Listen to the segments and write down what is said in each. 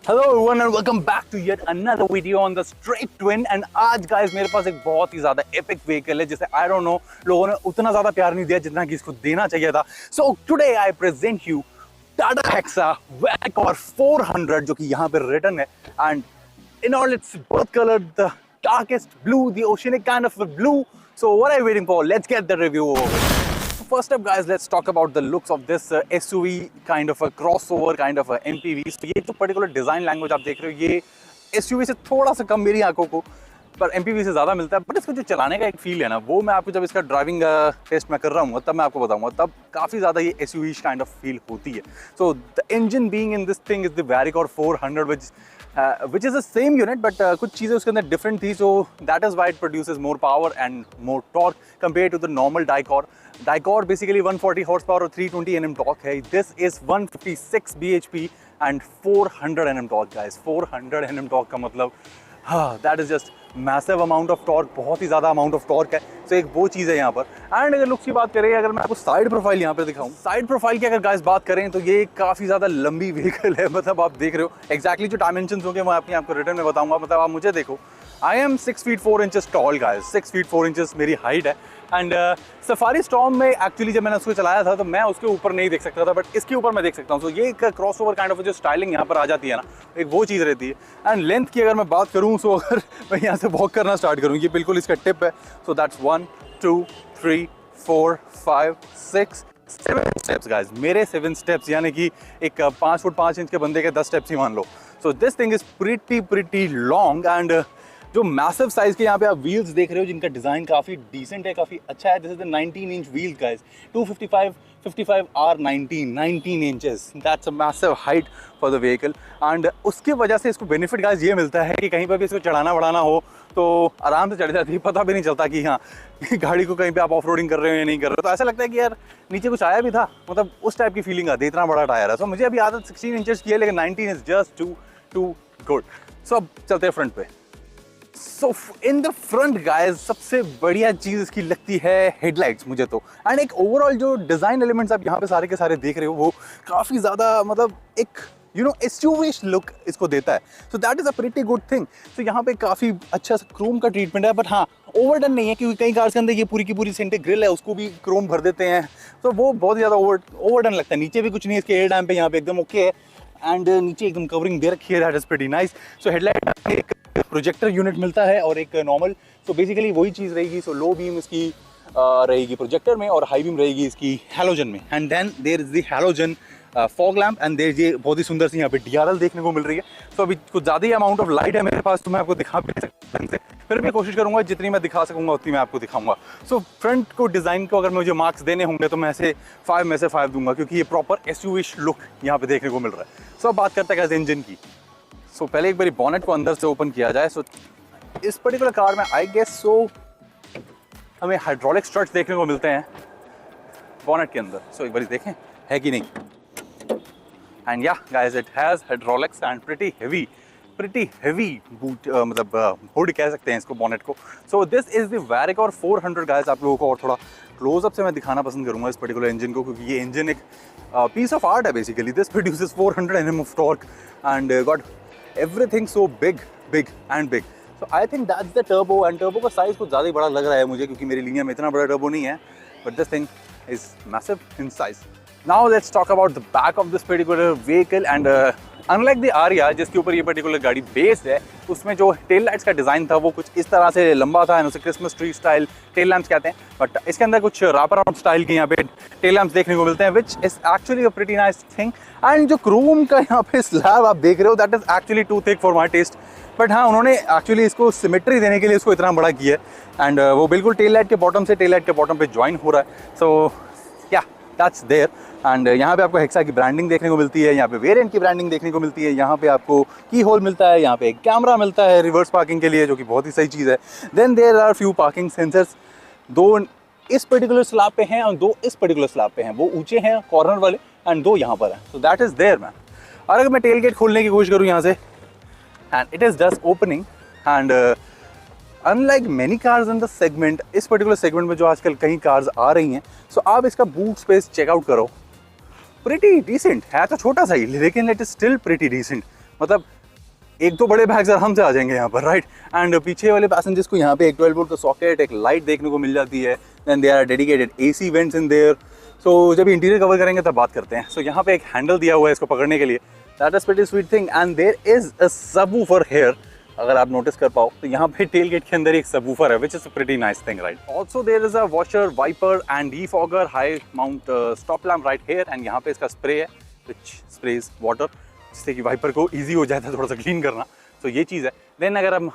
Hello everyone and welcome back to yet another video on the straight twin. And आज guys मेरे पास एक बहुत ही ज्यादा एपिक व्हीकल है जिसे आई डोंट नो लोगों ने उतना ज्यादा प्यार नहीं दिया जितना कि इसको देना चाहिए था। So today I present you Tata Hexa Varicor 400 जो कि यहाँ पे रिटन है and in all its both colored, the darkest blue, the oceanic kind of a blue. So what are you waiting for? Let's get the review over. So first up guys, let's talk about the looks of this SUV kind of a crossover kind of a MPV. So ये जो particular design language आप देख रहे हो ये SUV से थोड़ा सा कम मेरी आंखों को पर MPV से ज़्यादा मिलता है, बट इसको जो चलाने का एक फील है ना वो मैं आपको जब इसका ड्राइविंग टेस्ट मैं कर रहा हूँ तब मैं आपको बताऊंगा, तब काफ़ी ज़्यादा ये SUV काइंड ऑफ फील होती है। So the engine being in this thing is the Varicor 400 which is the same unit but कुछ चीज़ें उसके अंदर different थी, so that is why it produces more power and more torque compared to the normal Dicor. Dicor basically 140 horsepower और 320 Nm torque है. This is 156 bhp and 400 Nm torque guys. 400 Nm torque का मतलब that is just massive amount of torque, बहुत ही ज़्यादा amount of torque है। तो एक वो चीज़ है यहाँ पर। एंड अगर लुक्स की बात करें, अगर मैं आपको साइड प्रोफाइल यहाँ पर दिखाऊं, साइड प्रोफाइल की अगर गाइस बात करें तो ये काफ़ी ज़्यादा लंबी व्हीकल है। मतलब आप देख रहे हो एक्जैक्टली जो डायमेंशंस होंगे मैं आपको रिटर्न में बताऊंगा। मतलब आप मुझे देखो, I am 6 feet 4 inches tall guys, 6 feet 4 inches मेरी हाइट है। एंड सफारी स्टॉर्म में एक्चुअली जब मैंने उसको चलाया था तो मैं उसके ऊपर नहीं देख सकता था, बट इसके ऊपर मैं देख सकता हूँ। तो ये एक क्रॉस ओवर काइंड ऑफ जो स्टाइलिंग यहाँ पर आ जाती है ना, एक वो चीज़ रहती है। एंड लेंथ की अगर मैं बात करूँ तो अगर मैं यहाँ से वॉक करना स्टार्ट करूँ, ये बिल्कुल इसका टिप है। सो दैट्स 1 2 3 4 5 6 7 स्टेप्स गाइस, मेरे 7 स्टेप्स, यानी कि एक 5 फुट 5 इंच के बंदे के 10 स्टेप्स ही मान लो। So this thing is pretty long. And जो मैसिव साइज के यहाँ पे आप व्हील्स देख रहे हो जिनका डिज़ाइन काफ़ी डिसेंट है, काफ़ी अच्छा है। This is the 19 inch wheel guys, 255 R19 inches, that's a massive height for the vehicle. And उसकी वजह से इसको बेनिफिट गाइस ये मिलता है कि कहीं पर भी इसको चढ़ाना बढ़ाना हो तो आराम से चढ़ जाती है, पता भी नहीं चलता कि हाँ गाड़ी को कहीं पे आप ऑफ रोडिंग कर रहे हो या नहीं कर रहे हो। तो ऐसा लगता है कि यार नीचे कुछ आया भी था, मतलब उस टाइप की फीलिंग आती है, इतना बड़ा टायर है। सो मुझे अभी आदत 16 इंचेस की है, लेकिन 19 इज जस्ट टू गुड। सो अब चलते हैं फ्रंट पे। सो इन द फ्रंट गाइस सबसे बढ़िया चीज़ इसकी लगती है हेडलाइट्स मुझे तो। एंड एक ओवरऑल जो डिज़ाइन एलिमेंट्स आप यहाँ पे सारे के सारे देख रहे हो वो काफ़ी ज़्यादा मतलब एक एसयूवी लुक इसको देता है। So that is a pretty good thing. तो यहाँ पे काफ़ी अच्छा सा क्रोम का ट्रीटमेंट है, बट हाँ ओवरडन नहीं है, क्योंकि कई कार्स के अंदर ये पूरी की पूरी सेंटर ग्रिल है उसको भी क्रोम भर देते हैं, तो वो बहुत ज़्यादा ओवरडन लगता है। नीचे भी कुछ नहीं है, इसके एयर डैम पे यहाँ पे एकदम ओके है। एंड नीचे एकदम कवरिंग दे रखी है, that is pretty nice. So headlight एक प्रोजेक्टर यूनिट मिलता है और एक नॉर्मल, सो बेसिकली वही चीज़ रहेगी। सो लो बीम इसकी रहेगी प्रोजेक्टर में और हाई बीम रहेगी इसकी हैलोजन में। And then there is the halogen fog lamp and there ये बहुत ही सुंदर सी यहाँ पे DRL देखने को मिल रही है। तो अभी कुछ ज़्यादा ही अमाउंट ऑफ लाइट है मेरे पास, तो मैं आपको दिखा भी सकता हूँ, फिर भी कोशिश करूँगा जितनी मैं दिखा सकूँगा उतनी मैं आपको दिखाऊंगा। सो फ्रंट को डिज़ाइन को अगर मुझे मार्क्स देने होंगे तो मैं ऐसे 5 में से 5 दूंगा, क्योंकि ये प्रॉपर SUV लुक यहाँ पे देखने को मिल रहा है। सो अब बात करते हैं इंजन की। सो पहले एक बारी बॉनेट को अंदर से ओपन किया जाए। सो इस पर्टिकुलर कार में आई गेस सो हमें हाइड्रोलिक स्ट्रट्स देखने को मिलते हैं बॉनेट के अंदर। सो एक बारी देखें है कि नहीं। And yeah guys it has hydraulics and pretty heavy boot, मतलब हुड कह सकते हैं इसको, बॉनेट को। So this is the Varicor 400 guys. आप लोगों को और थोड़ा क्लोजअप से मैं दिखाना पसंद करूँगा इस पर्टिकुलर इंजन को, क्योंकि ये इंजन एक पीस ऑफ आर्ट है basically. This produces 400 Nm of torque and got everything so big and big. So I think that's the turbo. And turbo का साइज़ कुछ ज़्यादा ही बड़ा लग रहा है मुझे, क्योंकि मेरी लिनिया में इतना बड़ा टर्बो नहीं है, but this thing is massive in size. Now let's talk about the back of this particular vehicle and unlike the Aria जिसके ऊपर ये पर्टिकुलर गाड़ी बेस्ड है, उसमें जो टेल लाइट्स का डिज़ाइन था वो कुछ इस तरह से लंबा था, उसे Christmas tree style tail lamps कहते हैं। बट इसके अंदर कुछ रैप अराउंड स्टाइल के यहाँ पे टेल लैम्प्स देखने को मिलते हैं, which is actually a pretty nice thing. And जो क्रोम का यहाँ पे स्लैब आप देख रहे हो that is actually too thick for my taste, but हाँ उन्होंने एक्चुअली इसको सिमेट्री देने के लिए इसको इतना बड़ा किया है। एंड वो बिल्कुल टेल लाइट के बॉटम से टेल लाइट के बॉटम पे ज्वाइन हो रहा है। So yeah that's there. And यहाँ पे आपको हेक्सा की ब्रांडिंग देखने को मिलती है, यहाँ पे वेरिएंट की ब्रांडिंग देखने को मिलती है, यहाँ पे आपको की होल मिलता है, यहाँ पे एक कैमरा मिलता है रिवर्स पार्किंग के लिए, जो कि बहुत ही सही चीज़ है। Then there are few parking sensors, 2 इस पर्टिकुलर स्लैब पे हैं और 2 इस पर्टिकुलर स्लैब पे हैं, वो ऊंचे हैं कॉर्नर वाले, एंड 2 यहाँ पर हैं। So that is there man. और अगर मैं टेल गेट खोलने की कोशिश करूँ यहाँ से, and it is just opening. And unlike many cars in the segment, इस पर्टिकुलर सेगमेंट में जो आजकल कई कार्स आ रही हैं, सो आप इसका बूट स्पेस चेकआउट करो, प्रिटी डिसेंट है। तो छोटा सा ही, लेकिन it is still pretty decent. मतलब एक तो बड़े बैग्स आराम से आ जाएंगे यहाँ पर, राइट। एंड पीछे वाले पैसेंजर्स को यहाँ पे एक 12 वोल्ट का सॉकेट, एक लाइट देखने को मिल जाती है। Then there are dedicated AC vents in there. So जब इंटीरियर कवर करेंगे तब बात करते हैं। सो यहाँ पे एक हैंडल दिया हुआ है इसको पकड़ने के लिए, that is pretty sweet thing. And there is a subwoofer here, अगर आप नोटिस कर पाओ तो यहाँ पे टेल गेट के अंदर एक सबवूफर है, which is a pretty nice thing, right. Also there is a washer, wiper and defogger, high mount stop lamp right here. And यहाँ पे इसका स्प्रे है विच स्प्रेज वाटर, जिससे कि वाइपर को ईजी हो जाता है थोड़ा सा क्लीन करना। तो ये चीज़ है। देन अगर हम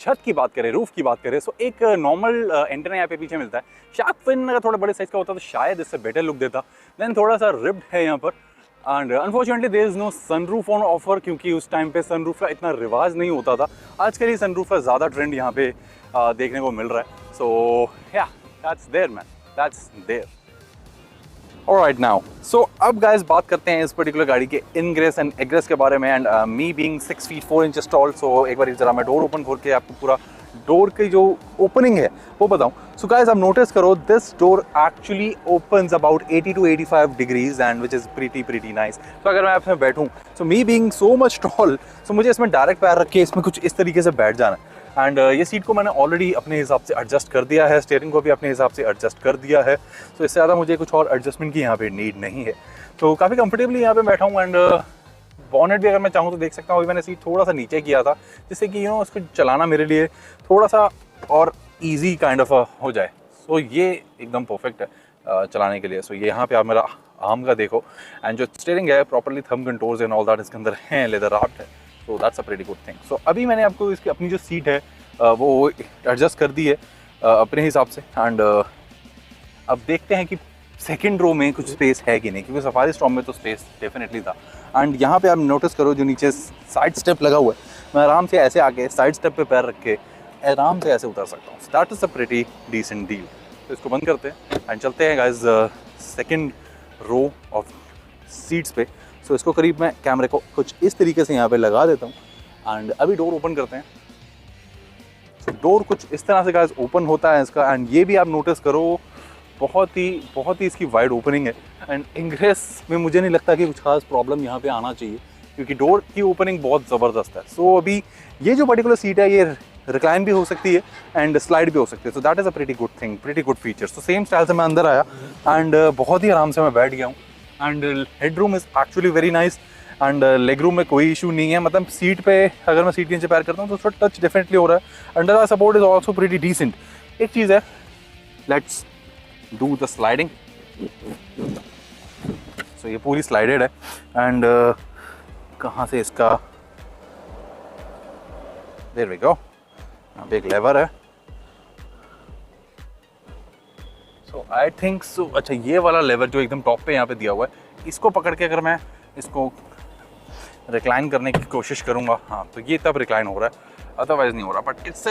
छत की बात करें, रूफ की बात करें, सो एक नॉर्मल एंटेना यहाँ पे पीछे मिलता है। शार्क फिन अगर थोड़ा बड़े साइज का होता तो शायद इससे बेटर लुक देता। देन थोड़ा सा रिब्ड है यहाँ पर। And unfortunately there is no sunroof on offer, क्योंकि उस टाइम पे सनरूफ का इतना रिवाज नहीं होता था। आजकल ही सनरूफ का ज़्यादा ट्रेंड यहाँ पे देखने को मिल रहा है। So yeah that's there man, that's there. Alright now, so अब गाइस बात करते हैं इस पर्टिकुलर गाड़ी के इनग्रेस एंड एग्रेस के बारे में। And me being 6 feet 4 inches tall, so एक बार जरा मैं डोर ओपन खोल के आपको पूरा डोर की जो ओपनिंग है वो बताऊं। सो गाइस आप नोटिस करो, this door actually opens about 80 to 85 degrees and which is pretty nice. तो अगर मैं इसमें बैठूं, so me being so much tall, so मुझे इसमें डायरेक्ट पैर रख के इसमें कुछ इस तरीके से बैठ जाना है। एंड ये सीट को मैंने ऑलरेडी अपने हिसाब से एडजस्ट कर दिया है, स्टीयरिंग को भी अपने हिसाब से एडजस्ट कर दिया है। तो इससे ज़्यादा मुझे कुछ और एडजस्टमेंट की यहाँ पे नीड नहीं है। तो काफ़ी कंफर्टेबली यहाँ पे बैठा हूँ। एंड बॉनेट भी अगर मैं चाहूँ तो देख सकता हूँ, अभी मैंने सीट थोड़ा सा नीचे किया था, जिससे कि उसको चलाना मेरे लिए थोड़ा सा और ईजी काइंड ऑफ हो जाए। सो ये एकदम परफेक्ट है चलाने के लिए। सो ये यहाँ पे आप मेरा आर्म का देखो, एंड जो स्टीयरिंग है properly thumb controls and all that इसके अंदर है, लेदर रैप्ड है। So that's a pretty good thing. सो अभी मैंने आपको इसकी अपनी जो सीट है वो एडजस्ट कर दी है अपने हिसाब से। एंड अब देखते हैं कि सेकंड रो में कुछ स्पेस है कि नहीं, क्योंकि सफारी स्टॉर्म में तो स्पेस डेफिनेटली था। एंड यहाँ पे आप नोटिस करो, जो नीचे साइड स्टेप लगा हुआ है, मैं आराम से ऐसे आके साइड स्टेप पे पैर रख के आराम से ऐसे उतर सकता हूँ। That is a pretty decent deal. तो इसको बंद करते हैं एंड चलते हैं guys second row of seats पे। सो इसको करीब मैं कैमरे को कुछ इस तरीके से यहाँ पे लगा देता हूँ। एंड अभी डोर ओपन करते हैं। सो डोर कुछ इस तरह से गाइस ओपन होता है इसका। एंड ये भी आप नोटिस करो, बहुत ही इसकी वाइड ओपनिंग है। एंड इंग्रेस में मुझे नहीं लगता कि कुछ खास प्रॉब्लम यहाँ पे आना चाहिए, क्योंकि डोर की ओपनिंग बहुत ज़बरदस्त है। सो अभी ये जो पर्टिकुलर सीट है ये रिक्लाइन भी हो सकती है एंड स्लाइड भी हो सकती है। So that is a pretty good thing, pretty good feature. तो सेम स्टाइल से मैं अंदर आया एंड बहुत ही आराम से मैं बैठ गया हूँ। And head room is actually very nice. And leg room में कोई इशू नहीं है, मतलब सीट पे अगर मैं सीट के नीचे पैर करता हूँ तो उसका टच डेफिनेटली हो रहा है। Under the support is also pretty decent. एक चीज़ है, let's do the sliding. So ये पूरी स्लाइडेड है। एंड कहाँ से इसका, देयर वी गो, यहाँ पे एक लेवर है। सो आई थिंक सो, अच्छा ये वाला लेवर जो एकदम टॉप पे यहाँ पे दिया हुआ है, इसको पकड़ के अगर मैं इसको रिक्लाइन करने की कोशिश करूँगा, हाँ तो ये तब रिक्लाइन हो रहा है, अदरवाइज नहीं हो रहा। But it's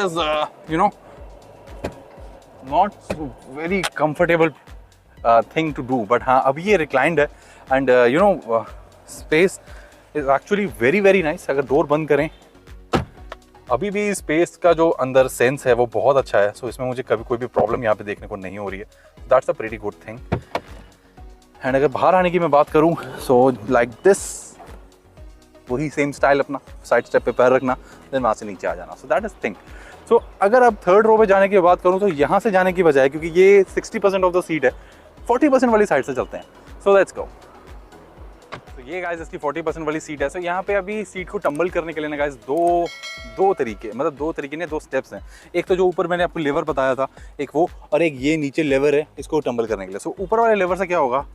you know not very comfortable thing to do. But हाँ अभी ये रिक्लाइंड है। And you know space is actually very nice. अगर डोर बंद करें, अभी भी स्पेस का जो अंदर सेंस है वो बहुत अच्छा है। सो इसमें मुझे कभी कोई भी प्रॉब्लम यहाँ पे देखने को नहीं हो रही है। That's a pretty good thing. And अगर बाहर आने की मैं बात करूँ, सो लाइक दिस, वही सेम स्टाइल अपना, साइड स्टेप पे पैर रखना, देन वहाँ से नीचे आ जाना। So that is thing. So अगर अब थर्ड रो पे जाने की बात करूँ तो यहाँ से जाने की बजाय, क्योंकि ये 60% ऑफ द सीट है, 40% वाली साइड से चलते हैं। So let's go. तो ये गाइस इसकी 40% वाली सीट है। सो यहाँ पे अभी सीट को टम्बल करने के लिए ना गाइस दो तरीके, मतलब दो तरीके ने, दो स्टेप्स हैं। एक तो जो ऊपर मैंने आपको लेवर बताया था, एक वो, और एक ये नीचे लेवर है इसको टम्बल करने के लिए। सो ऊपर वाले लेवर से क्या होगा,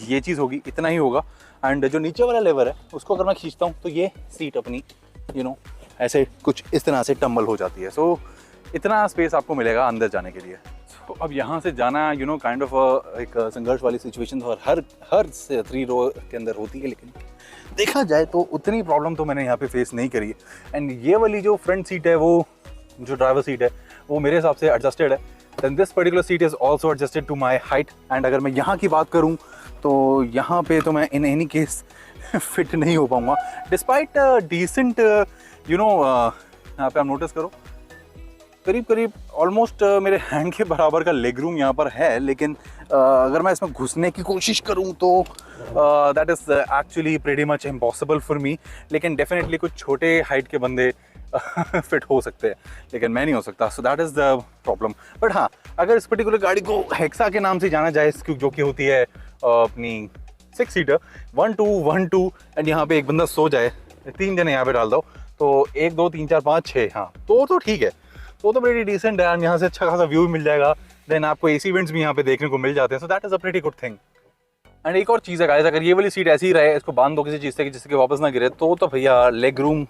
ये चीज़ होगी, इतना ही होगा। एंड जो नीचे वाला लेवर है उसको अगर मैं खींचता हूँ तो ये सीट अपनी यू नो ऐसे कुछ इस तरह से टम्बल हो जाती है। सो इतना स्पेस आपको मिलेगा अंदर जाने के लिए। तो अब यहाँ से जाना यू नो काइंड ऑफ एक संघर्ष वाली सिचुएशन और हर से 3 रो के अंदर होती है, लेकिन देखा जाए तो उतनी प्रॉब्लम तो मैंने यहाँ पे फेस नहीं करी है। एंड ये वाली जो फ्रंट सीट है, वो जो ड्राइवर सीट है, वो मेरे हिसाब से एडजस्टेड है। Then this particular seat is also adjusted to my height. And अगर मैं यहाँ की बात करूँ तो यहाँ पे तो मैं इन एनी केस फिट नहीं हो पाऊँगा, डिस्पाइट डिसेंट यू नो। यहाँ पे आप नोटिस करो, करीब करीब ऑलमोस्ट मेरे हैंड के बराबर का लेग रूम यहाँ पर है, लेकिन अगर मैं इसमें घुसने की कोशिश करूँ तो that is actually pretty much impossible for me. लेकिन डेफिनेटली कुछ छोटे हाइट के बंदे फिट हो सकते हैं, लेकिन मैं नहीं हो सकता, सो that is the problem. But हाँ, अगर इस पर्टिकुलर गाड़ी को हेक्सा के नाम से जाना जाए, जो कि होती है अपनी 6 सीटर, 1 2 1 2, एंड यहाँ पे एक बंदा सो जाए, 3 जने यहाँ पे डाल दो तो 1 2 3 4 5 6, हाँ तो ठीक है, तो बड़ी डिसेंट है। यहाँ से अच्छा खासा व्यू भी मिल जाएगा, देन आपको एसी वेंट्स भी यहाँ पे देखने को मिल जाते हैं, so that is a pretty good thing. And एक और चीज़ है गाइस, अगर ये वाली सीट ऐसी ही रहे, इसको बांध दो किसी चीज़ से कि जिससे कि वापस ना गिरे, तो भैया लेग रूम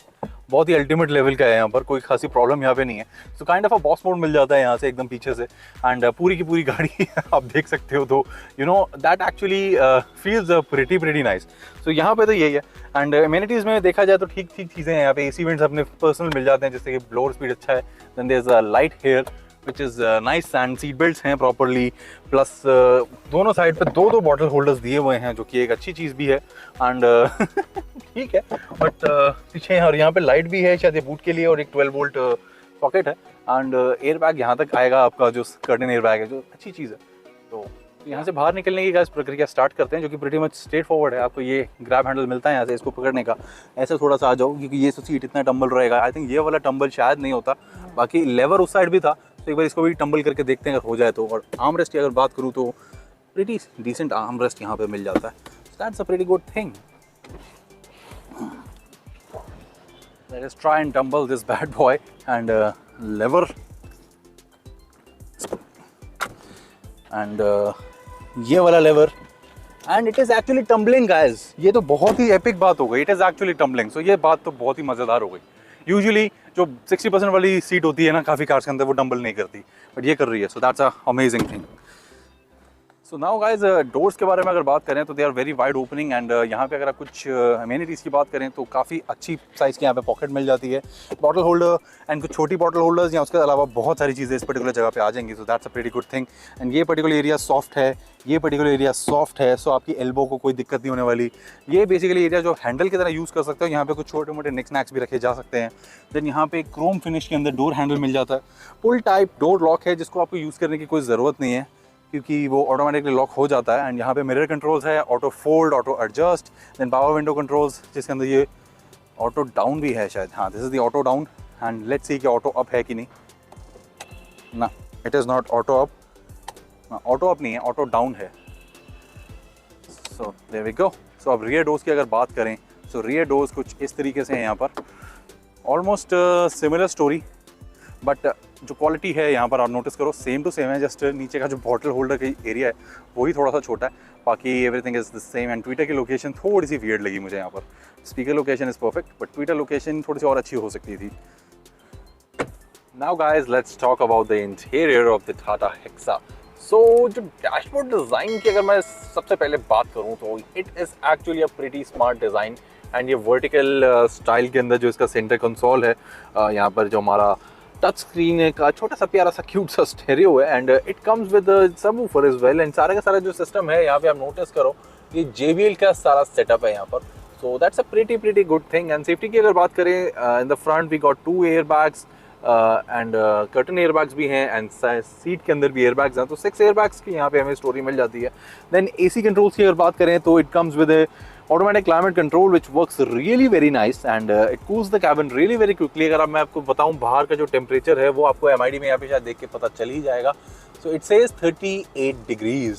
बहुत ही अल्टीमेट लेवल का है, यहाँ पर कोई खासी प्रॉब्लम यहाँ पे नहीं है। So kind of a boss mode मिल जाता है यहाँ से एकदम पीछे से, एंड पूरी की पूरी गाड़ी आप देख सकते हो, तो you know that actually feels pretty nice. So यहाँ पे तो यही है। एंड एमिनिटीज़ में देखा जाए तो ठीक चीज़ें हैं यहाँ पे, एसी वेंट्स अपने पर्सनल मिल जाते हैं, जैसे कि ब्लोअर स्पीड अच्छा है, then there is a light here which is nice, and seat belts हैं प्रॉपरली, प्लस दोनों साइड पे दो बॉटल होल्डर्स दिए हुए हैं, जो कि एक अच्छी चीज़ भी है। एंड ठीक है, बट पीछे और यहाँ पे लाइट भी है शायद ये बूट के लिए, और एक 12 वोल्ट सॉकेट है, एंड एयर बैग यहाँ तक आएगा आपका, जो कर्टन एयर बैग है, जो अच्छी चीज़ है। तो यहाँ से बाहर निकलने की गाइस प्रक्रिया स्टार्ट करते हैं, जो कि प्रीटी मच स्ट्रेट फॉरवर्ड है। आपको ये ग्रैब हैंडल मिलता है यहाँ से, इसको पकड़ने का ऐसे थोड़ा सा आ जाओ, क्योंकि ये सीट इतना टंबल रहेगा। आई थिंक ये वाला टंबल शायद नहीं होता, बाकी लेवर उस साइड भी था, तो एक बार इसको भी टंबल करके देखते हैं अगर हो जाए तो। और आर्म रेस्ट की अगर बात करूँ तो प्रीटी डिसेंट आर्म रेस्ट यहाँ पे मिल जाता है, that's a pretty good thing. Let us try and tumble this bad boy, and lever, and ये वाला lever, and it is actually tumbling guys। ये तो बहुत ही epic बात हो गई, it is actually tumbling। so ये बात तो बहुत ही मज़ेदार हो गई। यूजुअली जो 60% वाली सीट होती है ना काफ़ी कार्स के अंदर, वो टंबल नहीं करती, बट ये कर रही है, so that's a amazing thing. So now guys, doors के बारे में अगर बात करें तो they are very wide opening, and यहाँ पे अगर आप कुछ अमेनिटीज़ की बात करें तो काफ़ी अच्छी साइज़ की यहाँ पे पॉकेट मिल जाती है, बॉटल होल्डर एंड कुछ छोटी बॉटल होल्डर्स, या उसके अलावा बहुत सारी चीज़ें इस पर्टिकुलर जगह पे आ जाएंगी, सो that's a pretty good thing. And ये पर्टिकुलर एरिया सॉफ्ट है, ये पर्टिकुलर एरिया सॉफ्ट है, सो आपकी एल्बो को कोई दिक्कत नहीं होने वाली। ये बेसिकली एरिया जो हैंडल की तरह यूज़ कर सकते हो, यहाँ पे कुछ छोटे मोटे निक स्नैक्स भी रखे जा सकते हैं। देन यहाँ पे क्रोम फिनिश के अंदर डोर हैंडल मिल जाता है, पुल टाइप डोर लॉक है, जिसको आपको यूज़ करने की कोई ज़रूरत नहीं है, क्योंकि वो ऑटोमेटिकली लॉक हो जाता है। एंड यहाँ पे मिरर कंट्रोल्स है, auto fold, auto adjust, then power window controls, जिसके अंदर ये ऑटो डाउन भी है शायद, हाँ this is the auto down. And let's see कि ऑटो अप है कि नहीं, ना it is not auto up, ना ऑटो अप नहीं है, ऑटो डाउन है। So there we go. सो अब रियर डोर्स की अगर बात करें, सो रियर डोर्स कुछ इस तरीके से हैं यहाँ पर, ऑलमोस्ट सिमिलर स्टोरी, बट जो क्वालिटी है यहाँ पर आप नोटिस करो सेम टू सेम है, जस्ट नीचे का जो बॉटल होल्डर का एरिया है वही थोड़ा सा छोटा है, बाकी everything is the same. And tweeter की लोकेशन थोड़ी सी वियर्ड लगी मुझे यहाँ पर, speaker location is perfect, but tweeter location थोड़ी सी और अच्छी हो सकती थी। Now guys let's talk about the interior of the Tata Hexa. So जो डैशबोर्ड डिज़ाइन की अगर मैं सबसे पहले बात करूँ तो it is actually a pretty smart design, and ये वर्टिकल स्टाइल के अंदर जो इसका सेंटर कंसोल है, यहाँ पर जो हमारा टच स्क्रीन का छोटा सा प्यारा सा क्यूट सा स्टेरियो है, and it comes with subwoofer as well. And सारा का सारा जो सिस्टम है यहाँ पे आप नोटिस करो, ये JBL का सारा सेटअप है यहाँ पर, so that's a pretty good thing. And safety की अगर बात करें, in the front we got 2 air bags, and curtain air bags भी हैं, एंड सीट के अंदर भी एयर बैग्स हैं, तो 6 एयर बैग्स की यहाँ पे हमें स्टोरी मिल जाती है। देन AC कंट्रोल्स की अगर बात करें तो it comes with automatic climate control which works really very nice, and it cools the cabin really very quickly। अगर मैं आपको बताऊं बाहर का जो टेम्परेचर है वो आपको MID में यहाँ पे शायद देख के पता चल ही जाएगा। सो इट सेज 38 डिग्रीज,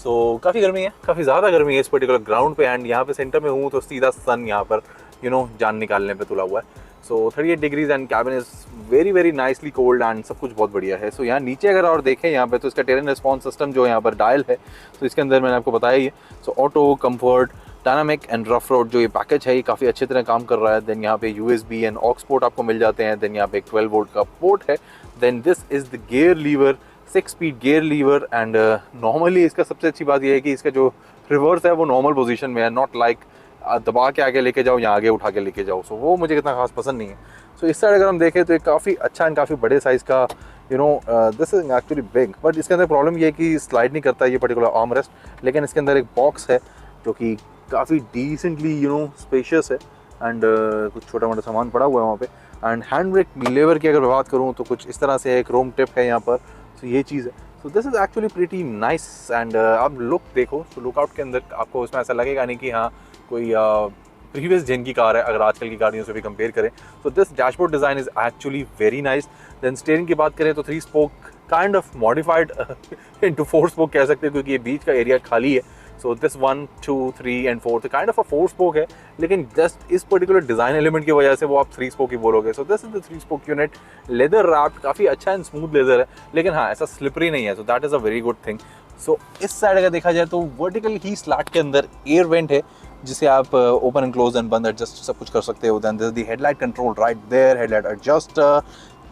सो काफ़ी गर्मी है, काफ़ी ज़्यादा गर्मी है इस पर्टिकुलर ग्राउंड पे। एंड यहाँ पे सेंटर में हूँ तो सीधा सन यहाँ पर जान निकालने पे तुला हुआ है। सो 38 degrees and cabin is very nicely cold, and सब कुछ बहुत बढ़िया है। सो यहाँ नीचे अगर और देखें यहाँ पे तो इसका टेरेन रिस्पॉन्स सिस्टम जो यहाँ पर डायल है, तो इसके अंदर मैंने आपको बताया ही है। So auto, comfort, dynamic and rough road जो ये पैकेज है ये काफ़ी अच्छी तरह काम कर रहा है। देन यहाँ पे USB एंड ऑक्स पोर्ट आपको मिल जाते हैं। देन यहाँ पे एक 12 वोल्ट का पोर्ट है। Then this is the gear lever, 6 speed gear lever, and normally इसका सबसे अच्छी बात यह है कि इसका जो रिवर्स है वो नॉर्मल पोजीशन में है, नॉट लाइक दबा के आगे लेके जाओ या आगे उठा के लेके जाओ। सो वो मुझे इतना खास पसंद नहीं है। सो इस साइड अगर हम देखें तो ये काफ़ी अच्छा एंड काफ़ी बड़े साइज़ का this is actually big, but इसके अंदर प्रॉब्लम ये है कि स्लाइड नहीं करता ये पर्टिकुलर आर्म रेस्ट, लेकिन इसके अंदर एक बॉक्स है जो कि काफ़ी डिसेंटली स्पेशियस है, एंड कुछ छोटा मोटा सामान पड़ा हुआ है वहाँ पे। एंड हैंड ब्रेक लीवर की अगर मैं बात करूँ तो कुछ इस तरह से एक क्रोम टिप है यहाँ पर, तो ये चीज़ है। सो this is actually pretty nice. And आप लुक देखो तो लुकआउट के अंदर आपको उसमें ऐसा लगेगा नहीं कि हाँ कोई प्रीवियस जेन की कार है, अगर आजकल की गाड़ियों से भी कंपेयर करें। So this dashboard design is actually very nice. Then steering की बात करें तो 3 spoke kind of modified into 4 spoke कह सकते हैं, क्योंकि ये बीच का एरिया खाली है। So this 1, 2, 3 and 4 kind of a 4 spoke है, लेकिन जस्ट इस पर्टिकुलर डिज़ाइन एलिमेंट की वजह से वो आप 3 स्पोक ही बोलोगे। सो this is the 3 spoke unit, leather wrapped, काफ़ी अच्छा एंड स्मूथ लेदर है, लेकिन हाँ ऐसा स्लिपरी नहीं है। So that is a very good thing. So इस साइड अगर देखा जाए तो वर्टिकल ही स्लैट के अंदर एयर वेंट है, जिसे आप ओपन एंड क्लोज एंड बंद एडजस्ट सब कुछ कर सकते हो। Then this is the headlight control right there, headlight adjuster.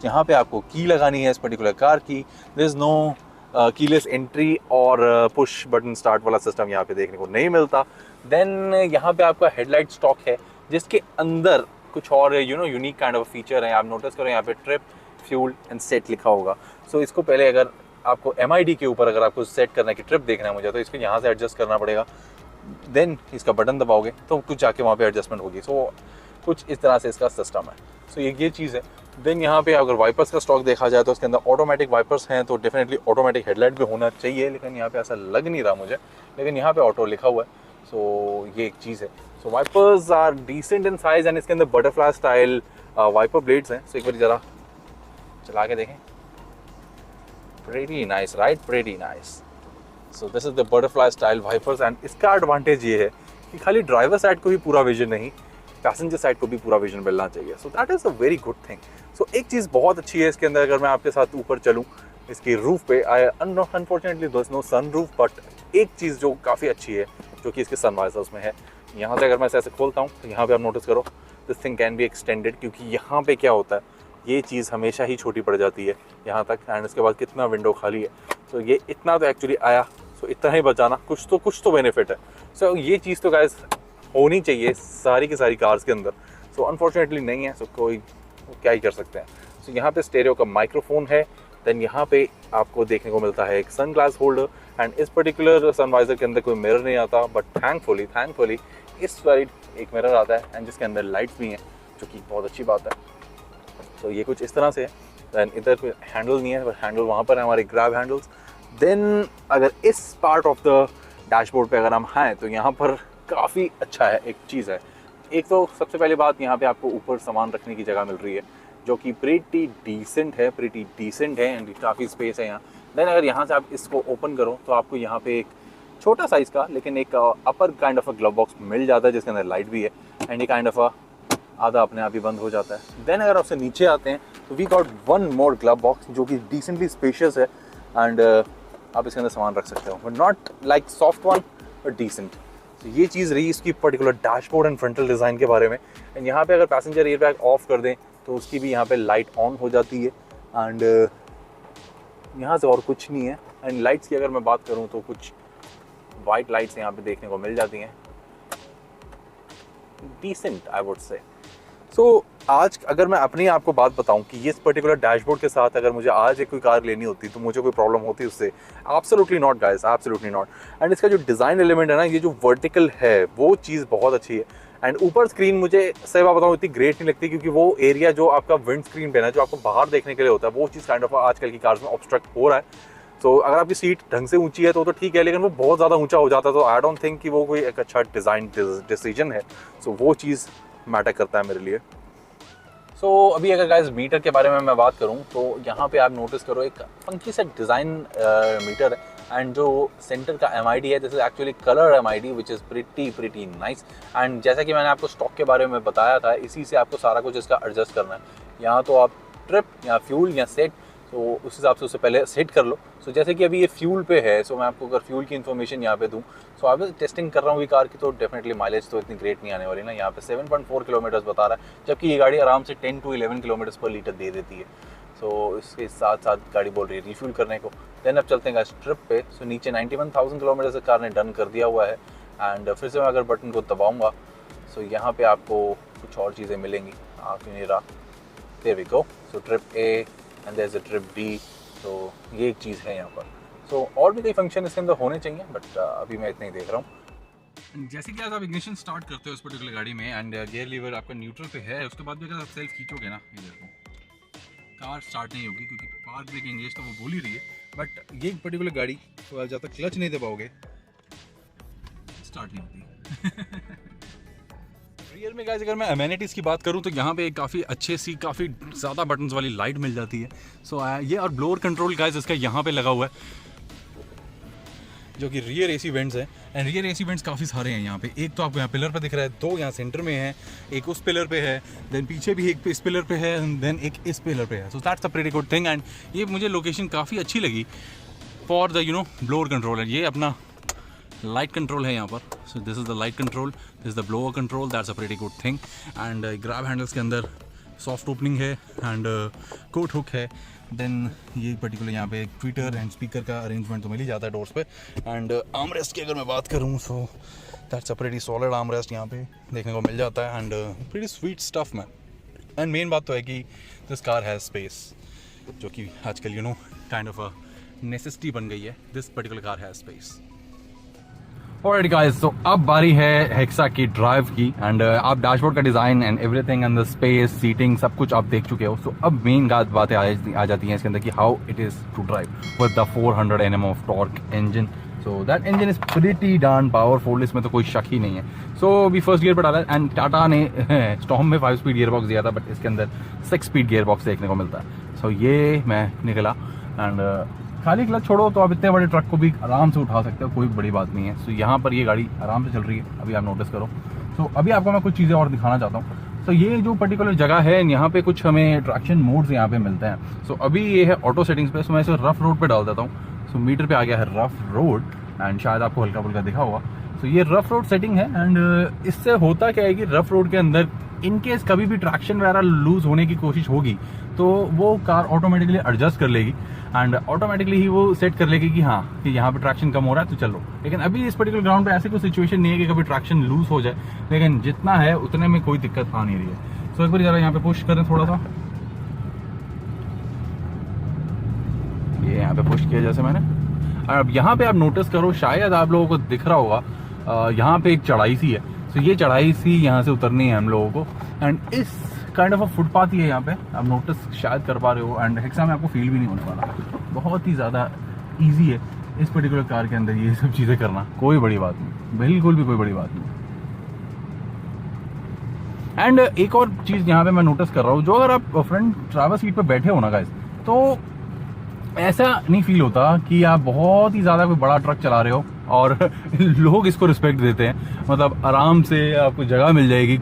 यहाँ पे आपको की लगानी है इस पर्टिकुलर कार की। There is no keyless entry और पुश बटन स्टार्ट वाला सिस्टम यहाँ पे देखने को नहीं मिलता। देन यहाँ पे आपका हेडलाइट स्टॉक है, जिसके अंदर कुछ और यूनिक काइंड ऑफ फीचर है। आप नोटिस करो यहाँ पे ट्रिप, फ्यूल एंड सेट लिखा होगा। सो इसको पहले अगर आपको MID के ऊपर अगर आपको सेट करना है कि ट्रिप देखना है मुझे, तो इसको यहाँ से एडजस्ट करना पड़ेगा। देन इसका बटन दबाओगे तो कुछ जाके वहाँ पे एडजस्टमेंट होगी। सो कुछ इस तरह से इसका सिस्टम है। सो ये चीज़ है। देन यहाँ पे अगर वाइपर्स का स्टॉक देखा जाए तो इसके अंदर ऑटोमेटिक वाइपर्स हैं, तो डेफिनेटली ऑटोमेटिक हेडलाइट भी होना चाहिए, लेकिन यहाँ पे ऐसा लग नहीं रहा मुझे, लेकिन यहाँ पे ऑटो लिखा हुआ है। सो ये एक चीज़ है। So wipers are decent in size and इसके अंदर बटरफ्लाई स्टाइल वाइपर ब्लेड्स हैं। सो एक बार ज़रा चला के देखें, pretty nice right, pretty nice. So this is the butterfly style wipers. And इसका एडवांटेज ये है कि खाली ड्राइवर साइड को भी पूरा विजन नहीं, पैसेंजर साइड को भी पूरा विजन मिलना चाहिए। So that is a very good thing. So एक चीज़ बहुत अच्छी है इसके अंदर, अगर मैं आपके साथ ऊपर चलूँ इसकी रूफ पे, unfortunately there is no sun roof, but एक चीज़ जो काफ़ी अच्छी है जो कि इसके सनवाइजर्स में है, यहाँ से अगर मैं ऐसे खोलता हूँ तो यहाँ पे आप नोटिस करो this thing can be extended, क्योंकि यहाँ पे क्या होता है, ये चीज़ हमेशा ही छोटी पड़ जाती है यहाँ तक, एंड इसके बाद कितना विंडो खाली है। सो ये इतना तो एक्चुअली आया, सो इतना ही बचाना, कुछ तो बेनिफिट है। सो ये चीज़ तो गाइस होनी चाहिए सारी की सारी कार्स के अंदर। सो अनफॉर्चुनेटली नहीं है, सो कोई क्या ही कर सकते हैं। सो यहाँ पे स्टेरियो का माइक्रोफोन है। देन यहाँ पे आपको देखने को मिलता है एक सन ग्लास होल्डर, एंड इस पर्टिकुलर सनवाइजर के अंदर कोई मिरर नहीं आता, बट थैंकफुली इस साइड एक मिरर आता है, एंड जिसके अंदर लाइट्स भी हैं, जो कि बहुत अच्छी बात है। तो ये कुछ इस तरह से है। दैन इधर कोई हैंडल नहीं है, बट हैंडल वहाँ पर है हमारे ग्रैब हैंडल्स। देन अगर इस पार्ट ऑफ द डैशबोर्ड पे अगर हम हैं तो यहाँ पर काफ़ी अच्छा है, एक चीज़ है। एक तो सबसे पहले बात, यहाँ पे आपको ऊपर सामान रखने की जगह मिल रही है, जो कि प्रीटी डिसेंट है एंड काफ़ी स्पेस है यहाँ। देन अगर यहाँ से आप इसको ओपन करो तो आपको यहाँ पे एक छोटा साइज़ का लेकिन एक upper kind of a glove box मिल जाता है, जिसके अंदर लाइट भी है, एंड ये काइंड ऑफ अ आधा अपने आप ही बंद हो जाता है। देन अगर आपसे नीचे आते हैं तो we got one more glove box, जो कि डिसेंटली स्पेशियस है, एंड आप इसके अंदर सामान रख सकते हो, but not like soft one, but decent. तो ये चीज़ रही इसकी particular dashboard and frontal design के बारे में। एंड यहाँ पे अगर पैसेंजर एयर बैग ऑफ कर दें तो उसकी भी यहाँ पे लाइट ऑन हो जाती है, एंड यहाँ से और कुछ नहीं है। एंड लाइट्स की अगर मैं बात करूँ तो कुछ वाइट लाइट्स यहाँ पे देखने को मिल जाती हैं, डिसेंट आई वुड से। सो आज अगर मैं अपनी आपको बात बताऊं कि ये इस पर्टिकुलर डैशबोर्ड के साथ अगर मुझे आज एक कोई कार लेनी होती तो मुझे कोई प्रॉब्लम होती उससे? Absolutely not guys, absolutely not. And इसका जो डिज़ाइन एलिमेंट है ना, ये जो वर्टिकल है वो चीज़ बहुत अच्छी है। एंड ऊपर स्क्रीन मुझे सही बात बताऊँ इतनी ग्रेट नहीं लगती, क्योंकि वो एरिया जो आपका विंड स्क्रीन पे ना, जो आपको बाहर देखने के लिए होता है, वो चीज़ काइंड ऑफ आजकल की कार्स में ऑब्स्ट्रक्ट हो रहा है। तो अगर आपकी सीट ढंग से ऊंची है तो ठीक है, लेकिन वो बहुत ज़्यादा ऊंचा हो जाता है, तो आई डोंट थिंक कि वो कोई एक अच्छा डिज़ाइन डिसीजन है। सो वो चीज़ मैटर करता है मेरे लिए। सो अभी अगर गाइस मीटर के बारे में मैं बात करूं तो यहाँ पे आप नोटिस करो एक फंकी सा डिज़ाइन मीटर है, एंड जो सेंटर का MID है this is actually colour MID which is pretty nice. And जैसा कि मैंने आपको स्टॉक के बारे में बताया था, इसी से आपको सारा कुछ इसका एडजस्ट करना है। यहाँ तो आप ट्रिप या फ्यूल या सेट, तो उस हिसाब से उससे पहले सेट कर लो। सो जैसे कि अभी ये फ्यूल पे है, सो मैं आपको अगर फ्यूल की इन्फॉर्मेशन यहाँ पे दूँ, सो आप टेस्टिंग कर रहा हूँ कार की, तो डेफिनेटली माइलेज तो इतनी ग्रेट नहीं आने वाली ना। यहाँ पे 7.4 किलोमीटर्स बता रहा है, जबकि ये गाड़ी आराम से 10 to 11 किलोमीटर्स पर लीटर दे देती है। सो इसके साथ साथ गाड़ी बोल रही है रिफ्यूल करने को। देन अब चलते हैं ट्रिप पे। सो नीचे 91,000 किलोमीटर से कार ने डन कर दिया हुआ है। एंड फिर से मैं अगर बटन को दबाऊँगा सो यहाँ पर आपको कुछ और चीज़ें मिलेंगी, आप नहीं रहा, there we go. So trip A and there is a trip B। तो ये एक चीज़ है यहाँ पर। सो और भी कई फंक्शन इसके अंदर होने चाहिए, बट अभी मैं इतना ही देख रहा हूँ। जैसे कि आप इग्निशन स्टार्ट करते हो उस पर्टिकुलर गाड़ी में एंड गियर लीवर आपका न्यूट्रल पे है, उसके बाद भी अगर आप सेल्फ खींचोगे ना, ये देखो कार स्टार्ट नहीं होगी क्योंकि पार्क ब्रेक एंगेज तो वो बोल ही रही है, बट ये पर्टिकुलर गाड़ी तो जब तक क्लच नहीं दबाओगे स्टार्ट नहीं होती। रियर में गाइस अगर मैं अमेनिटीज़ की बात करूं तो यहाँ पे काफ़ी अच्छे सी काफ़ी ज़्यादा बटन्स वाली लाइट मिल जाती है। सो ये और ब्लोअर कंट्रोल गाइस इसका यहाँ पे लगा हुआ है जो कि रियर एसी वेंट्स है एंड रियर एसी वेंट्स काफ़ी सारे हैं यहाँ पे। एक तो आपको यहाँ पिलर पे दिख रहा है, दो यहाँ सेंटर में है, एक उस पिलर पे है, देन पीछे भी एक इस पिलर पे है एंड देन एक इस पिलर पे है। So that's a pretty good thing and ये मुझे लोकेशन काफ़ी अच्छी लगी फॉर द ब्लोअर कंट्रोल। ये अपना लाइट कंट्रोल है यहाँ पर। सो this is the light control, this is the blower control, that's a pretty good thing. And grab handles के अंदर सॉफ्ट ओपनिंग है एंड कोट हुक है। देन ये पर्टिकुलर यहाँ पे ट्विटर एंड स्पीकर का अरेंजमेंट तो मिल ही जाता है डोर्स पे। एंड आर्म रेस्ट की अगर मैं बात करूँ सो that's a pretty solid arm rest यहाँ पे देखने को मिल जाता है and pretty sweet stuff man. And main बात तो है कि दिस कार हैज़ स्पेस, जो कि आजकल काइंड ऑफ अ नेसेसिटी बन गई है। This particular car has space. Alright guys, तो अब बारी है हेक्सा की ड्राइव की एंड आप डैशबोर्ड का design and everything and the space seating सब कुछ आप देख चुके हो। सो अब मेन बातें आ जाती हैं इसके अंदर कि how it is to drive with the 400 Nm of torque engine. So that engine is pretty damn powerful, इसमें तो कोई शक ही नहीं है। सो अभी फर्स्ट गियर पर डाला एंड टाटा ने स्टॉर्म में 5 स्पीड गियर बॉक्स दिया था, बट इसके अंदर 6 स्पीड गियर बॉक्स देखने को मिलता है। सो ये मैं निकला एंड खाली क्लच छोड़ो तो आप इतने बड़े ट्रक को भी आराम से उठा सकते हो, कोई बड़ी बात नहीं है। सो यहाँ पर ये गाड़ी आराम से चल रही है, अभी आप नोटिस करो। सो अभी आपको मैं कुछ चीज़ें और दिखाना चाहता हूँ। सो ये जो पर्टिकुलर जगह है यहाँ पे कुछ हमें ट्रैक्शन मोड्स यहाँ पे मिलते हैं। सो अभी ये है ऑटो सेटिंग्स पे, सो मैं इसे रफ रोड पे डाल देता हूँ। सो मीटर पे आ गया है रफ रोड एंड शायद आपको हल्का फुल्का दिखा होगा। सो ये रफ रोड सेटिंग है एंड इससे होता क्या है कि रफ रोड के अंदर इनकेस कभी भी ट्रैक्शन वगैरह लूज होने की कोशिश होगी तो वो कार ऑटोमेटिकली एडजस्ट कर लेगी एंड ऑटोमेटिकली ही वो सेट कर लेगी कि हाँ कि यहाँ पे ट्रैक्शन कम हो रहा है तो चलो। लेकिन अभी इस पर्टिकुलर ग्राउंड पे ऐसी कोई सिचुएशन नहीं है कि कभी ट्रैक्शन लूज हो जाए, लेकिन जितना है उतने में कोई दिक्कत आ नहीं रही है। सो एक बार जरा यहाँ पे पुश करें थोड़ा सा, ये यहाँ पे पुश किया जैसे मैंने। और अब यहाँ पे आप नोटिस करो, शायद आप लोगों को दिख रहा होगा यहाँ पे एक चढ़ाई सी है। सो ये चढ़ाई सी यहाँ से उतरनी है हम लोगों को एंड इस काइंड ऑफ अ फुटपाथ ही है यहाँ पे, आप नोटिस शायद कर पा रहे हो एंड हेक्सा में आपको फील भी नहीं होने वाला। बहुत ही ज़्यादा इजी है इस पर्टिकुलर कार के अंदर ये सब चीज़ें करना, कोई बड़ी बात नहीं, बिल्कुल भी कोई बड़ी बात नहीं। एंड एक और चीज़ यहाँ पे मैं नोटिस कर रहा हूँ, जो अगर आप फ्रंट ड्राइवर सीट पे बैठे हो ना गाइस, तो ऐसा नहीं फील होता कि आप बहुत ही ज़्यादा कोई बड़ा ट्रक चला रहे हो और लोग इसको रिस्पेक्ट देते हैं। मतलब आराम से आपको जगह मिल जाएगी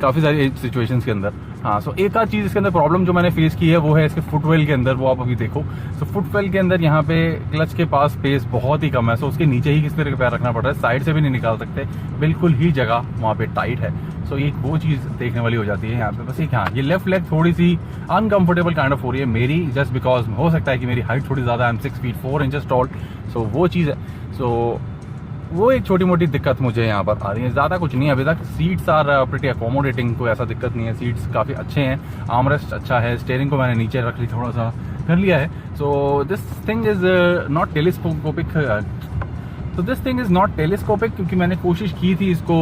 काफ़ी सारी सिचुएशंस के अंदर। हाँ, सो एक आध चीज़ इसके अंदर प्रॉब्लम जो मैंने फेस की है वो है इसके फुटवेल के अंदर, वो आप अभी देखो। सो फुटवेल के अंदर यहाँ पे क्लच के पास स्पेस बहुत ही कम है, सो उसके नीचे ही किस तरह का पैर रखना पड़ रहा है, साइड से भी नहीं निकाल सकते, बिल्कुल ही जगह वहाँ पे टाइट है। सो एक वो चीज़ देखने वाली हो जाती है यहाँ पे। बस एक हाँ, ये लेफ्ट लेग थोड़ी सी अनकंफर्टेबल काइंड ऑफ हो रही है मेरी, जस्ट बिकॉज हो सकता है कि मेरी हाइट थोड़ी ज़्यादा, I am 6 feet 4 inches tall. So वो चीज़ है। सो वो एक छोटी मोटी दिक्कत मुझे यहाँ पर आ रही है, ज़्यादा कुछ नहीं है अभी तक। सीट्स आर प्रीटी अकोमोडेटिंग, कोई ऐसा दिक्कत नहीं है, सीट्स काफ़ी अच्छे हैं, आर्मरेस्ट अच्छा है, स्टीयरिंग को मैंने नीचे रख ली, थोड़ा सा कर लिया है। सो this thing is not telescopic, this thing is not telescopic क्योंकि मैंने कोशिश की थी इसको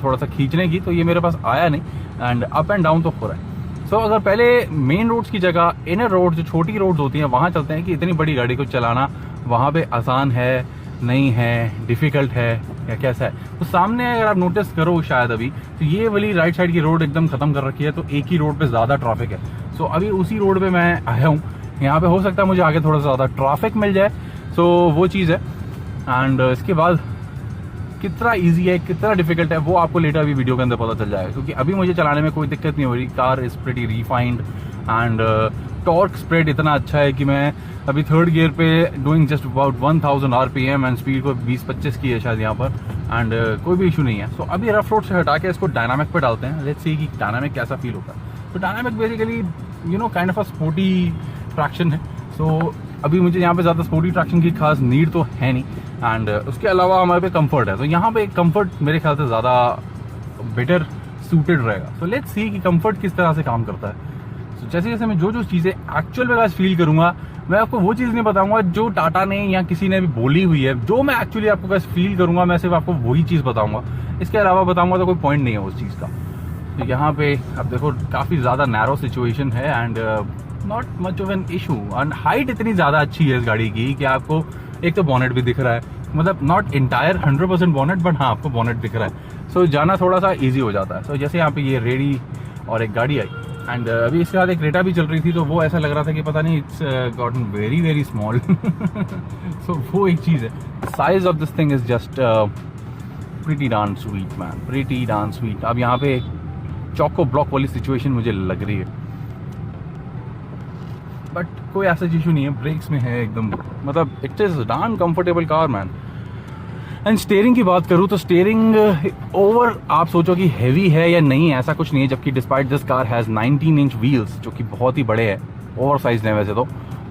थोड़ा सा खींचने की, तो ये मेरे पास आया नहीं एंड अप एंड डाउन तो हो रहा है। सो अगर पहले मेन रोड्स की जगह इनर रोड जो छोटी रोड्स होती हैं वहाँ चलते हैं कि इतनी बड़ी गाड़ी को चलाना वहाँ पे आसान है नहीं है, डिफ़िकल्ट है या कैसा है। तो सामने अगर आप नोटिस करो शायद अभी, तो ये वाली राइट साइड की रोड एकदम ख़त्म कर रखी है, तो एक ही रोड पे ज़्यादा ट्रैफिक है। सो अभी उसी रोड पे मैं आया हूँ, यहाँ पे हो सकता है मुझे आगे थोड़ा सा ज़्यादा ट्रैफिक मिल जाए। सो वो चीज़ है एंड इसके बाद कितना ईजी है कितना डिफिकल्ट है वो आपको लेटर अभी वीडियो के अंदर पता चल जाएगा, क्योंकि अभी मुझे चलाने में कोई दिक्कत नहीं हो रही। Car is pretty refined and torque spread इतना अच्छा है कि मैं अभी थर्ड गियर पे doing just about 1000 RPM and speed को 20-25 की है शायद यहाँ पर एंड कोई भी इशू नहीं है। सो अभी रफ रोड से हटा के इसको डायनामिक पे डालते हैं, लेट्स सी कि डायनामिक कैसा फील होता है। तो dynamic basically kind of a sporty traction है। सो अभी मुझे यहाँ पे ज़्यादा स्पोर्टी ट्रैक्शन की खास नीड तो है नहीं एंड उसके अलावा हमारे पे कंफर्ट है, तो यहाँ पे कंफर्ट मेरे ख्याल से ज़्यादा बेटर सूटेड रहेगा। तो लेट्स सी कि कंफर्ट किस तरह से काम करता है। तो जैसे जैसे मैं जो चीज़ें एक्चुअल में फील करूँगा मैं आपको वो चीज़ नहीं बताऊंगा जो टाटा ने या किसी ने भी बोली हुई है, जो मैं एक्चुअली आपको बस फील करूंगा, मैं सिर्फ आपको वही चीज़ बताऊंगा, इसके अलावा बताऊंगा तो कोई पॉइंट नहीं है उस चीज़ का। तो यहाँ पे अब देखो काफ़ी ज़्यादा नैरो सिचुएशन है and not much of an issue, and height इतनी ज़्यादा अच्छी है इस गाड़ी की कि आपको एक तो बॉनेट भी दिख रहा है, मतलब नॉट इंटायर 100% बॉनेट, बट हाँ आपको बॉनेट दिख रहा है। सो जाना थोड़ा सा ईजी हो जाता है। सो जैसे यहाँ पे ये रेडी और एक गाड़ी आई एंड अभी इसके बाद एक क्रेटा भी चल रही थी, तो वो ऐसा लग रहा था कि पता नहीं it's gotten very very small. So वो एक चीज़ है, size of this thing is just pretty darn sweet man, pretty darn sweet. अब यहाँ पे चौको ब्लॉक वाली सिचुएशन मुझे लग रही है, बट कोई ऐसा इशू नहीं है, ब्रेक्स में है एकदम, मतलब it is darn comfortable car man. And steering की बात करूँ तो स्टीयरिंग ओवर आप सोचो कि हैवी है या नहीं, ऐसा कुछ नहीं है, जबकि despite this car has 19 inch wheels जो कि बहुत ही बड़े हैं, ओवर साइज है वैसे तो,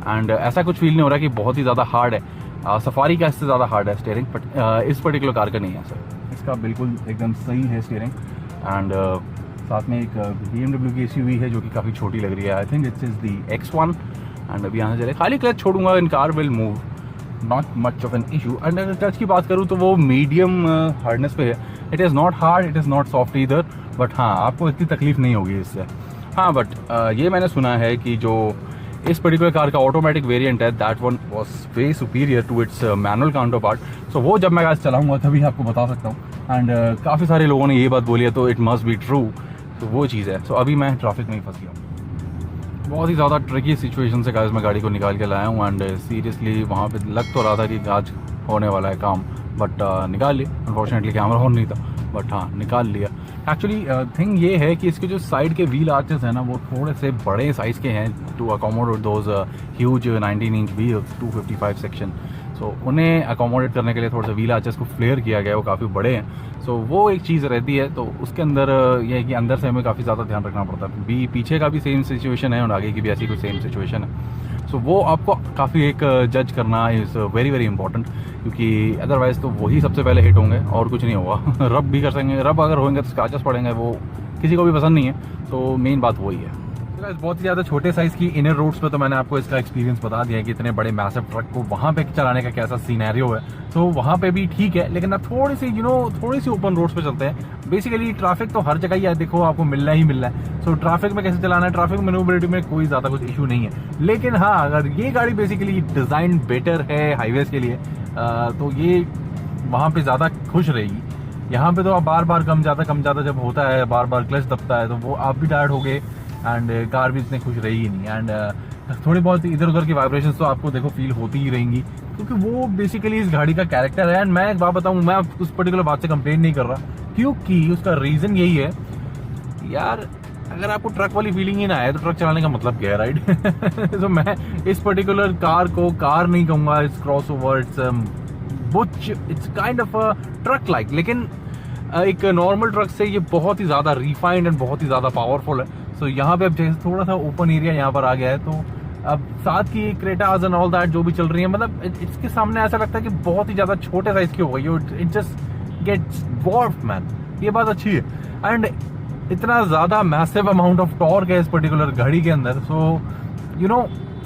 एंड ऐसा कुछ फील नहीं हो रहा कि बहुत ही ज़्यादा हार्ड है। सफारी का इससे ज़्यादा हार्ड है स्टीयरिंग, बट इस पर्टिकुलर कार का नहीं है सर, इसका बिल्कुल एकदम सही है स्टीयरिंग। एंड साथ में एक BMW की SUV है जो कि काफ़ी छोटी लग रही है, I think it's is the X1। And अभी यहाँ से चले, खाली क्लच छोड़ूंगा, इन car will move, not much of an issue. And अगर टच की बात करूँ तो वो मीडियम हार्डनेस पे है, it is not hard, it is not soft इधर, बट हाँ आपको इतनी तकलीफ नहीं होगी इससे। हाँ बट ये मैंने सुना है कि जो इस पर्टिकुलर कार का ऑटोमेटिक वेरिएंट है, that one was way superior to its manual counterpart. So वो जब मैं आज चलाऊंगा तभी आपको बता सकता हूँ। एंड काफ़ी सारे लोगों ने ये बात बोली है, तो इट मस्ट बी ट्रू, तो वो चीज़ है। सो अभी मैं ट्रैफिक में ही फंस गया हूँ, बहुत ही ज़्यादा ट्रिकी सिचुएशन से गाइस मैं गाड़ी को निकाल के लाया हूँ। एंड सीरियसली वहाँ पे लग तो रहा था कि आज होने वाला है काम, बट निकाल लिया। अनफॉर्चुनेटली कैमरा ऑन नहीं था, बट हाँ निकाल लिया। एक्चुअली थिंग ये है कि इसके जो साइड के व्हील आर्चेस हैं ना, वो थोड़े से बड़े साइज़ के हैं to accommodate those huge 19 inch wheels 255 सेक्शन। सो उन्हें अकोमोडेट करने के लिए थोड़ा सा व्हील आर्चेस को फ्लेयर किया गया है, वो काफ़ी बड़े हैं। सो वो एक चीज़ रहती है, तो उसके अंदर ये है कि अंदर से हमें काफ़ी ज़्यादा ध्यान रखना पड़ता है। भी पीछे का भी सेम सिचुएशन है और आगे की भी ऐसी कोई सेम सिचुएशन है। सो वो आपको काफ़ी एक जज करना इज़ वेरी वेरी इंपॉर्टेंट, क्योंकि अदरवाइज़ तो वही सबसे पहले हिट होंगे और कुछ नहीं होगा। रब भी कर सकेंगे, रब अगर होंगे तो स्क्रैचेस पड़ेंगे, वो किसी को भी पसंद नहीं है। तो मेन बात वही है। बहुत ही ज़्यादा छोटे साइज़ की इनर रोड्स पे तो मैंने आपको इसका एक्सपीरियंस बता दिया है कि इतने बड़े मैसिव ट्रक को वहाँ पे चलाने का कैसा सीनैरियो है। तो वहाँ पे भी ठीक है, लेकिन अब थोड़ी सी थोड़ी सी ओपन रोड्स पे चलते हैं। बेसिकली ट्रैफिक तो हर जगह ही है, देखो आपको मिलना ही मिलना है। सो ट्रैफिक में कैसे चलाना है, ट्रैफिक मैन्युवरेबिलिटी में कोई ज़्यादा कुछ इशू नहीं है। लेकिन हाँ, अगर ये गाड़ी बेसिकली डिज़ाइन बेटर है हाईवेज के लिए, तो ये वहाँ पर ज़्यादा खुश रहेगी। यहाँ पे तो आप बार बार कम ज़्यादा जब होता है, बार बार क्लच दबता है, तो वो आप भी टायर्ड हो गए एंड कार भी इतनी खुश रहेगी नहीं। एंड थोड़ी बहुत इधर उधर की वाइब्रेशंस तो आपको देखो फील होती ही रहेंगी, क्योंकि वो बेसिकली इस गाड़ी का कैरेक्टर है। एंड मैं एक बात बताऊं, मैं उस पर्टिकुलर बात से कंप्लेन नहीं कर रहा, क्योंकि उसका रीज़न यही है यार, अगर आपको ट्रक वाली फीलिंग ही ना आए तो ट्रक चलाने का मतलब क्या है, राइट? तो मैं इस पर्टिकुलर कार को कार नहीं कहूँगा, it's cross over, it's kind of a truck like, लेकिन एक नॉर्मल ट्रक से ये बहुत ही ज़्यादा रिफाइंड एंड बहुत ही ज़्यादा पावरफुल है। सो यहाँ पे अब जैसे थोड़ा सा ओपन एरिया यहाँ पर आ गया है, तो अब साथ की क्रेटाज एंड ऑल दैट जो भी चल रही है, मतलब इसके सामने ऐसा लगता है कि बहुत ही ज़्यादा छोटे साइज की हो गई, it just gets dwarfed man. ये बात अच्छी है। एंड इतना ज़्यादा मैसिव अमाउंट ऑफ टॉर्क है इस पर्टिकुलर घड़ी के अंदर, सो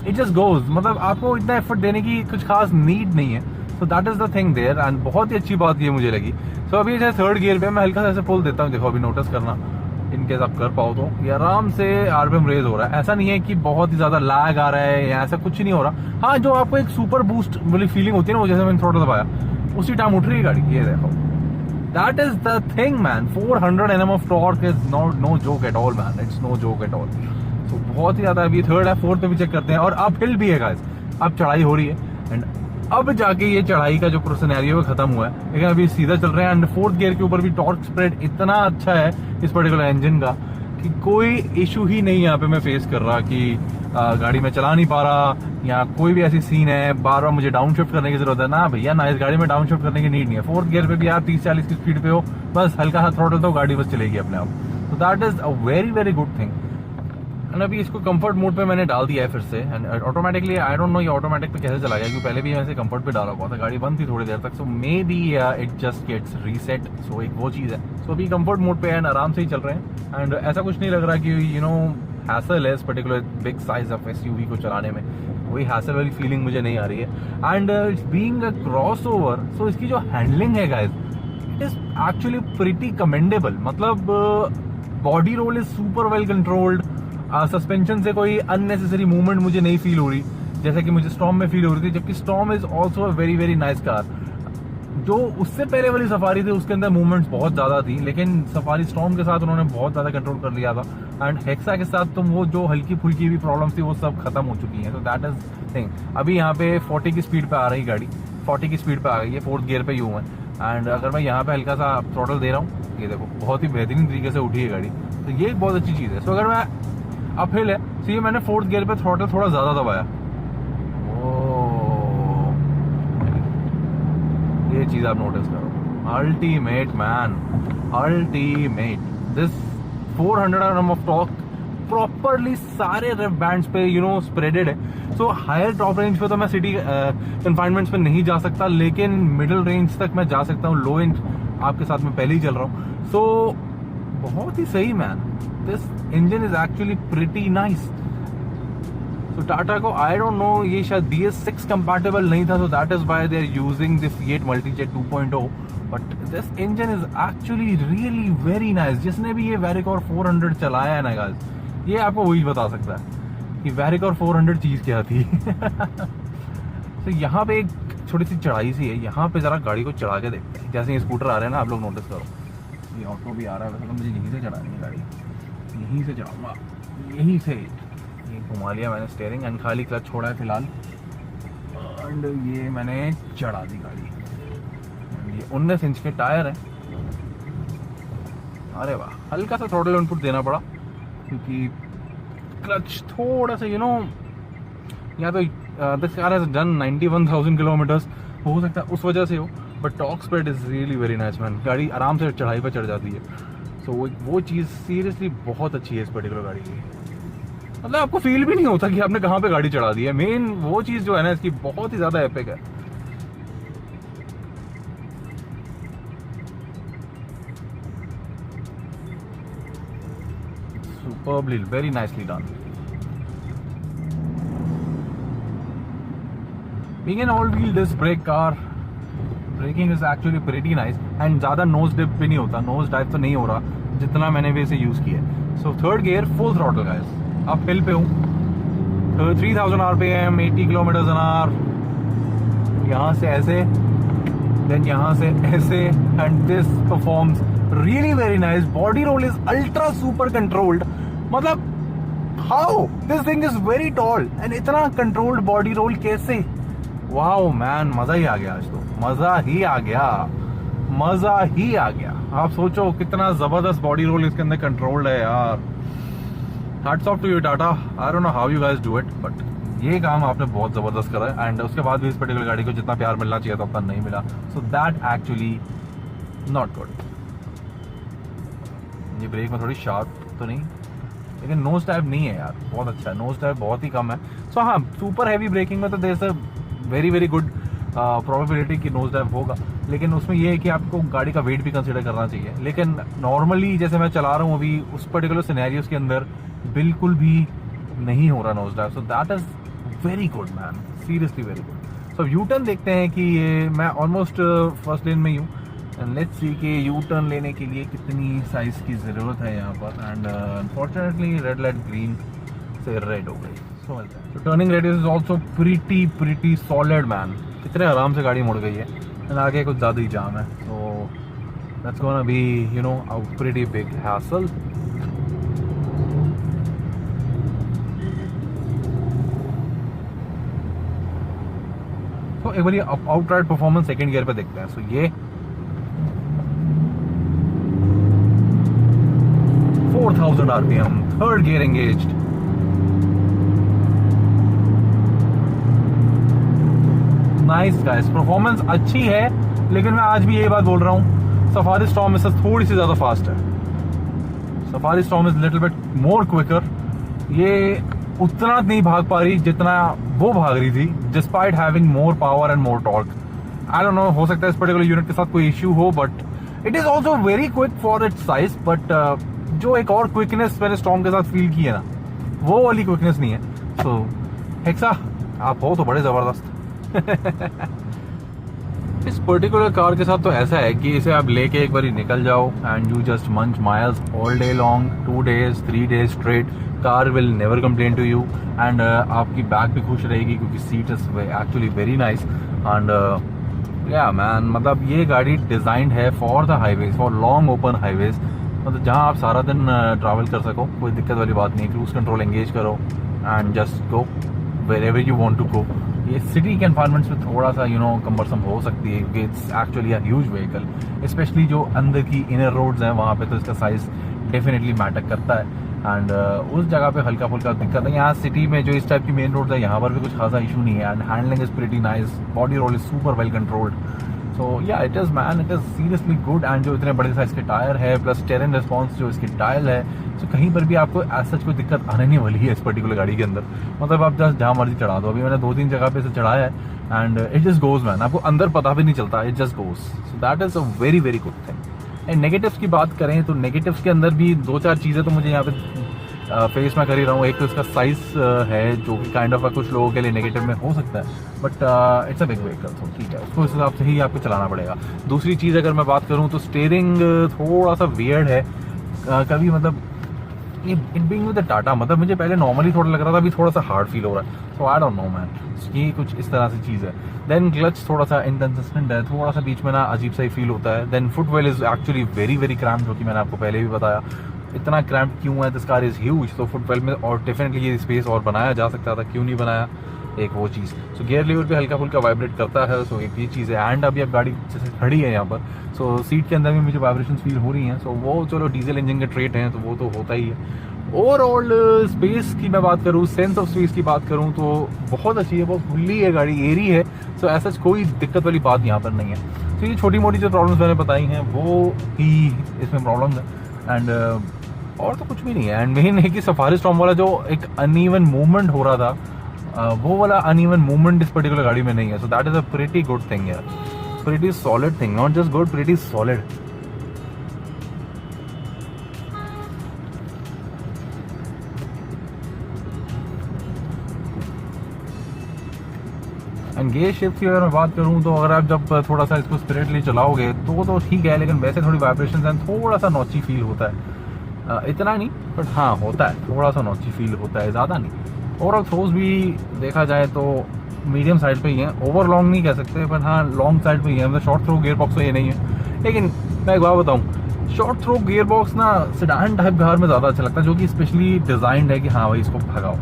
इट जस्ट गोज, मतलब आपको इतना एफर्ट देने की कुछ खास नीड नहीं है। So that is the thing there. And बहुत ही अच्छी बात ये मुझे लगी। सो अभी जैसे थर्ड गियर पे मैं हल्का सा ऐसे पुल देता हूँ, देखो अभी नोटिस करना, इनकेस आप कर पाओ तो ये आराम से आरपीएम रेज हो रहा है। ऐसा नहीं है कि बहुत ही ज्यादा लैग आ रहा है या ऐसा कुछ नहीं हो रहा। हाँ, जो आपको एक सुपर बूस्ट वाली फीलिंग होती है ना, वो जैसे मैंने थोड़ा दबाया उसी टाइम उठ रही है गाड़ी, ये देखो, that is the thing man. 400 Nm of torque is no joke at all man, it's no joke at all. तो बहुत ही ज्यादा। अभी थर्ड है, फोर्थ पे भी चेक करते हैं, और अब हिल भी है गाइस, अब चढ़ाई हो रही है। एंड अब जाके ये चढ़ाई का जो सिनेरियो है खत्म हुआ है, लेकिन अभी सीधा चल रहे हैं। एंड फोर्थ गियर के ऊपर भी टॉर्क स्प्रेड इतना अच्छा है इस पर्टिकुलर इंजन का कि कोई इशू ही नहीं यहाँ पे मैं फेस कर रहा कि गाड़ी में चला नहीं पा रहा, या कोई भी ऐसी सीन है बार बार मुझे डाउन शिफ्ट करने की जरूरत है ना भैया ना। इस गाड़ी में डाउन शिफ्ट करने की नीड नहीं है। फोर्थ गियर पे भी आप 30-40 की स्पीड पे हो, बस हल्का सा थ्रॉटल तो गाड़ी बस चलेगी अपने आप। तो that is a very very good thing. And अभी इसको कंफर्ट मोड पे मैंने डाल दिया है फिर से, and automatically I don't no ये ऑटोमेटिक पे कैसे चला गया, क्योंकि पहले भी ऐसे कंफर्ट पे डाला हुआ था, गाड़ी बंद थी थोड़ी देर तक। So maybe it just gets reset. So एक वो चीज़ है। सो अभी कंफर्ट मोड पे एंड आराम से ही चल रहे हैं। एंड ऐसा कुछ नहीं लग रहा कि हैसल है इस particular big size of SUV को चलाने में। वही हैसल वाली फीलिंग मुझे नहीं आ रही है। And being a crossover, so इसकी जो हैंडलिंग है guys, it is actually pretty commendable. मतलब body roll is super well controlled, suspension से कोई अननेसेसरी मूवमेंट मुझे नहीं फील हो रही जैसे कि मुझे स्टॉर्म में फील हो रही थी, जबकि storm is also a very very nice car. जो उससे पहले वाली सफारी थी उसके अंदर मूवमेंट्स बहुत ज्यादा थी, लेकिन सफारी स्टॉर्म के साथ उन्होंने बहुत ज्यादा कंट्रोल कर लिया था। एंड हेक्सा के साथ तो वो जो हल्की फुल्की भी प्रॉब्लम्स थी वो सब खत्म हो चुकी हैं। तो दैट इज थिंग। अभी यहाँ पे 40 की स्पीड पे आ रही गाड़ी, 40 की स्पीड पे आ गई है, 4th गियर पे यूं है। एंड अगर मैं यहाँ पे हल्का सा थ्रॉटल दे रहा हूँ, ये देखो बहुत ही बेहतरीन तरीके से उठी है गाड़ी। तो ये एक बहुत अच्छी चीज है। सो अगर मैं अपहिल है, तो ये मैंने 4th गियर पे थ्रॉटल थोड़ा ज्यादा दबाया, ये चीज आप नोटिस करो। Ultimate man, ultimate. This 400 Nm of torque properly सारे रेव बैंड्स पे स्प्रेडेड है। सो हायर टॉप रेंज पे तो मैं सिटी कन्फाइनमेंट्स पे नहीं जा सकता, लेकिन मिडिल रेंज तक मैं जा सकता हूँ। लो एंड आपके साथ मैं पहले ही चल रहा हूँ। सो बहुत ही सही man, this engine is actually pretty nice. तो टाटा को आई डोंट नो, ये शायद BS6 कंपैटिबल नहीं था, so that is why they are using the Fiat Multijet 2.0, but this engine is actually really very nice। जिसने भी ये Varicore 400 चलाया है ना गाइस, ये आपको वही बता सकता है कि Varicore 400 चीज क्या थी। तो यहाँ पे एक छोटी सी चढ़ाई सी है, यहाँ पे जरा गाड़ी को चढ़ा के देखते हैं। जैसे ये स्कूटर आ रहे हैं ना, आप लोग नोटिस करो, ये ऑटो भी आ रहा है, वैसे तो मुझे यहीं से चढ़ानी है गाड़ी, यहीं से चढ़ाऊंगा, यहीं से। ये घुमा लिया मैंने स्टीयरिंग एंड खाली क्लच छोड़ा है फिलहाल, एंड ये मैंने चढ़ा दी गाड़ी। ये 19 इंच के टायर है। अरे वाह, हल्का सा थ्रॉटल इनपुट देना पड़ा क्योंकि क्लच थोड़ा सा या तो this car has done 91,000 kilometres, हो सकता है उस वजह से हो, but torque spread is really very nice man. गाड़ी आराम से चढ़ाई पर चढ़ जाती है। सो वो चीज़ सीरियसली बहुत अच्छी है इस पर्टिकुलर गाड़ी की। मतलब आपको फील भी नहीं होता कि आपने कहाँ पे गाड़ी चढ़ा दी है। मेन वो चीज़ जो है ना इसकी, बहुत ही ज़्यादा एपिक है। Superbly, very nicely done. Being an all-wheel disc brake car, braking is actually pretty nice and ज़्यादा nose dip भी नहीं होता, nose dive तो नहीं हो रहा जितना मैंने भी इसे यूज़ किया है। So third gear full throttle guys, अब हिल पे हूँ, 3000 RPM, 80 km/h, यहाँ से ऐसे, then यहाँ से ऐसे, and this performs really very nice. Body roll is ultra super controlled. मतलब how this thing is very tall and इतना controlled body roll कैसे? वाओ मैन, मजा ही आ गया आज तो, मजा ही आ गया, मजा ही आ गया। आप सोचो कितना जबरदस्त बॉडी रोल इसके अंदर कंट्रोल्ड है यार। Hats off to you Tata, I don't know how you guys do it, but ये काम आपने बहुत जबरदस्त करा है। एंड उसके बाद भी इस पर्टिकुलर गाड़ी को जितना प्यार मिलना चाहिए था उतना नहीं मिला। So that actually not good. ये ब्रेक में थोड़ी शार्प तो नहीं, लेकिन नोज टाइप नहीं है यार, बहुत अच्छा है। नोज टाइप बहुत ही कम है। सो हाँ, सुपर हैवी ब्रेकिंग में तो there is a very very good probability कि नोज डाइव होगा, लेकिन उसमें ये है कि आपको गाड़ी का वेट भी कंसिडर करना चाहिए। लेकिन नॉर्मली जैसे मैं चला रहा हूँ अभी, उस पर्टिकुलर सिनेरियोस के अंदर बिल्कुल भी नहीं हो रहा nose dive. So that is very good man, seriously very good. So U turn देखते हैं कि ये मैं ऑलमोस्ट फर्स्ट लेन में ही हूँ, एंड लेट्स सी कि यू टर्न लेने के लिए कितनी साइज की ज़रूरत है यहाँ पर। And unfortunately red light green से रेड हो गई। So turning radius is also pretty solid man। कितने आराम से गाड़ी मुड़ गई है, एंड आगे कुछ ज़्यादा ही जाम है। So that's gonna be a pretty big hassle। तो एक बार आउटराइड परफॉर्मेंस सेकंड गियर पे देखते हैं। सो ये 4000 RPM, third gear engaged. Nice guys, performance अच्छी है, लेकिन मैं आज भी यही बात बोल रहा हूँ, सफारी स्टॉर्म इससे थोड़ी सी ज़्यादा फास्ट है। Safari Storme is little bit more quicker. ये उतना नहीं भाग पा रही जितना वो भाग रही थी, despite having more power and more torque. I don't no, हो सकता है इस पर्टिकुलर यूनिट के साथ कोई इश्यू हो, but it is also very quick for its size. But जो एक और क्विकनेस मैंने स्टॉर्म के साथ फील की है ना, वो वाली क्विकनेस नहीं है। सो हेक्सा आप हो तो बड़े ज़बरदस्त। इस पर्टिकुलर कार के साथ तो ऐसा है कि इसे आप लेके एक बार निकल जाओ and you just munch miles all day long, 2 days 3 days straight, car will never complain to you and आपकी बैक भी खुश रहेगी क्योंकि seat is actually very nice and yeah man, मतलब ये गाड़ी डिज़ाइंड है for the highways, for long open highways, मतलब जहाँ आप सारा दिन ट्रैवल कर सको, कोई दिक्कत वाली बात नहीं। क्रूज कंट्रोल एंगेज करो and just go wherever you want to go. ये सिटी के एनवायरमेंट्स में थोड़ा सा कम्बरसम हो सकती है क्योंकि it's actually a huge vehicle, specially जो अंदर की इनर रोड्स हैं वहाँ पे तो इसका साइज़ डेफिनेटली मैटर करता है एंड उस जगह पे हल्का फुल्का दिक्कत है। यहाँ सिटी में जो इस टाइप की मेन रोड्स है यहाँ पर भी कुछ खासा इशू नहीं है and handling is pretty nice, body roll is super well controlled, so yeah it is man, it is seriously good. And जो इतने बड़े साइज़ के टायर है प्लस टेरेन रिस्पॉन्स जो इसकी डायल है, तो कहीं पर भी आपको ऐसा कोई दिक्कत आने नहीं वाली है इस पर्टिकुलर गाड़ी के अंदर। मतलब आप जस्ट जहाँ मर्जी चढ़ा दो, अभी मैंने 2-3 जगह पे इसे चढ़ाया है and it just goes man, आपको अंदर पता भी नहीं चलता, it just goes, so that is a very very good thing. And negatives की बात करें तो नेगेटिव्स के अंदर भी 2-4 चीज़ें तो मुझे यहाँ पे फेस में कर ही रहा हूँ। एक तो इसका साइज़ है जो कि काइंड ऑफ कुछ लोगों के लिए नेगेटिव में हो सकता है, but it's a big vehicle, तो ठीक है, उसको इस हिसाब से ही आपको चलाना पड़ेगा। दूसरी चीज़ अगर मैं बात करूँ तो स्टीयरिंग थोड़ा सा वियर्ड है कभी, मतलब it being with the Tata, मतलब मुझे पहले नॉर्मली थोड़ा लग रहा था, अभी थोड़ा सा हार्ड फील हो रहा है, सो आई डोंट नो मैन, ये कुछ इस तरह से चीज़ है। देन क्लच थोड़ा सा इनकंसिस्टेंट है, थोड़ा सा बीच में ना अजीब सा ही फील होता है। Then footwell is actually very very cramp, जो कि मैंने आपको पहले भी बताया इतना क्रैम्प क्यों है, दिस कार इज़ ह्यूज, तो फुटवेल में और डेफिनेटली ये स्पेस और बनाया जा सकता था, क्यों नहीं बनाया, एक वो चीज़। सो गियर लीवर पे हल्का फुल्का वाइब्रेट करता है, सो एक ये चीज़ है। एंड अभी अब गाड़ी जैसे खड़ी है यहाँ पर, सो सीट के अंदर भी मुझे वाइब्रेशन फील हो रही हैं, सो वो चलो डीजल इंजन के ट्रेट हैं तो वो तो होता ही है। ओवरऑल स्पेस की मैं बात करूँ, सेंस ऑफ स्पेस की बात करूँ तो बहुत अच्छी है, बहुत खुली है गाड़ी, एरी है, सो ऐसा कोई दिक्कत वाली बात यहाँ पर नहीं है। तो ये छोटी मोटी जो प्रॉब्लम्स मैंने बताई हैं वो ही इसमें प्रॉब्लम्स है एंड और तो कुछ भी नहीं है। एंड मेन है कि सफारी स्टॉर्म वाला जो एक अनइवन मूवमेंट हो रहा था, वो वाला अनइवन मूवमेंट इस पर्टिकुलर गाड़ी में नहीं है, so that is a pretty good thing यार, pretty solid thing, not just good, pretty solid. And gear shift की अगर मैं बात करूँ तो अगर आप जब थोड़ा सा इसको स्पिरिटली चलाओगे तो ठीक है, लेकिन वैसे थोड़ी वाइब्रेशन एंड थोड़ा सा नॉची फील होता है, इतना नहीं बट हाँ होता है, थोड़ा सा नॉची फील होता है, ज़्यादा नहीं। ओवरऑल थ्रोज भी देखा जाए तो मीडियम साइड पे ही है, ओवर लॉन्ग नहीं कह सकते, पर हाँ लॉन्ग साइड पे ही है, मतलब शॉर्ट थ्रो गियर बॉक्स तो ये नहीं है। लेकिन मैं एक बात बताऊँ, शॉर्ट थ्रो गियर बॉक्स ना सेडान टाइप कार में ज़्यादा अच्छा लगता है, जो कि स्पेशली डिज़ाइंड है कि हाँ भाई इसको भगाओ।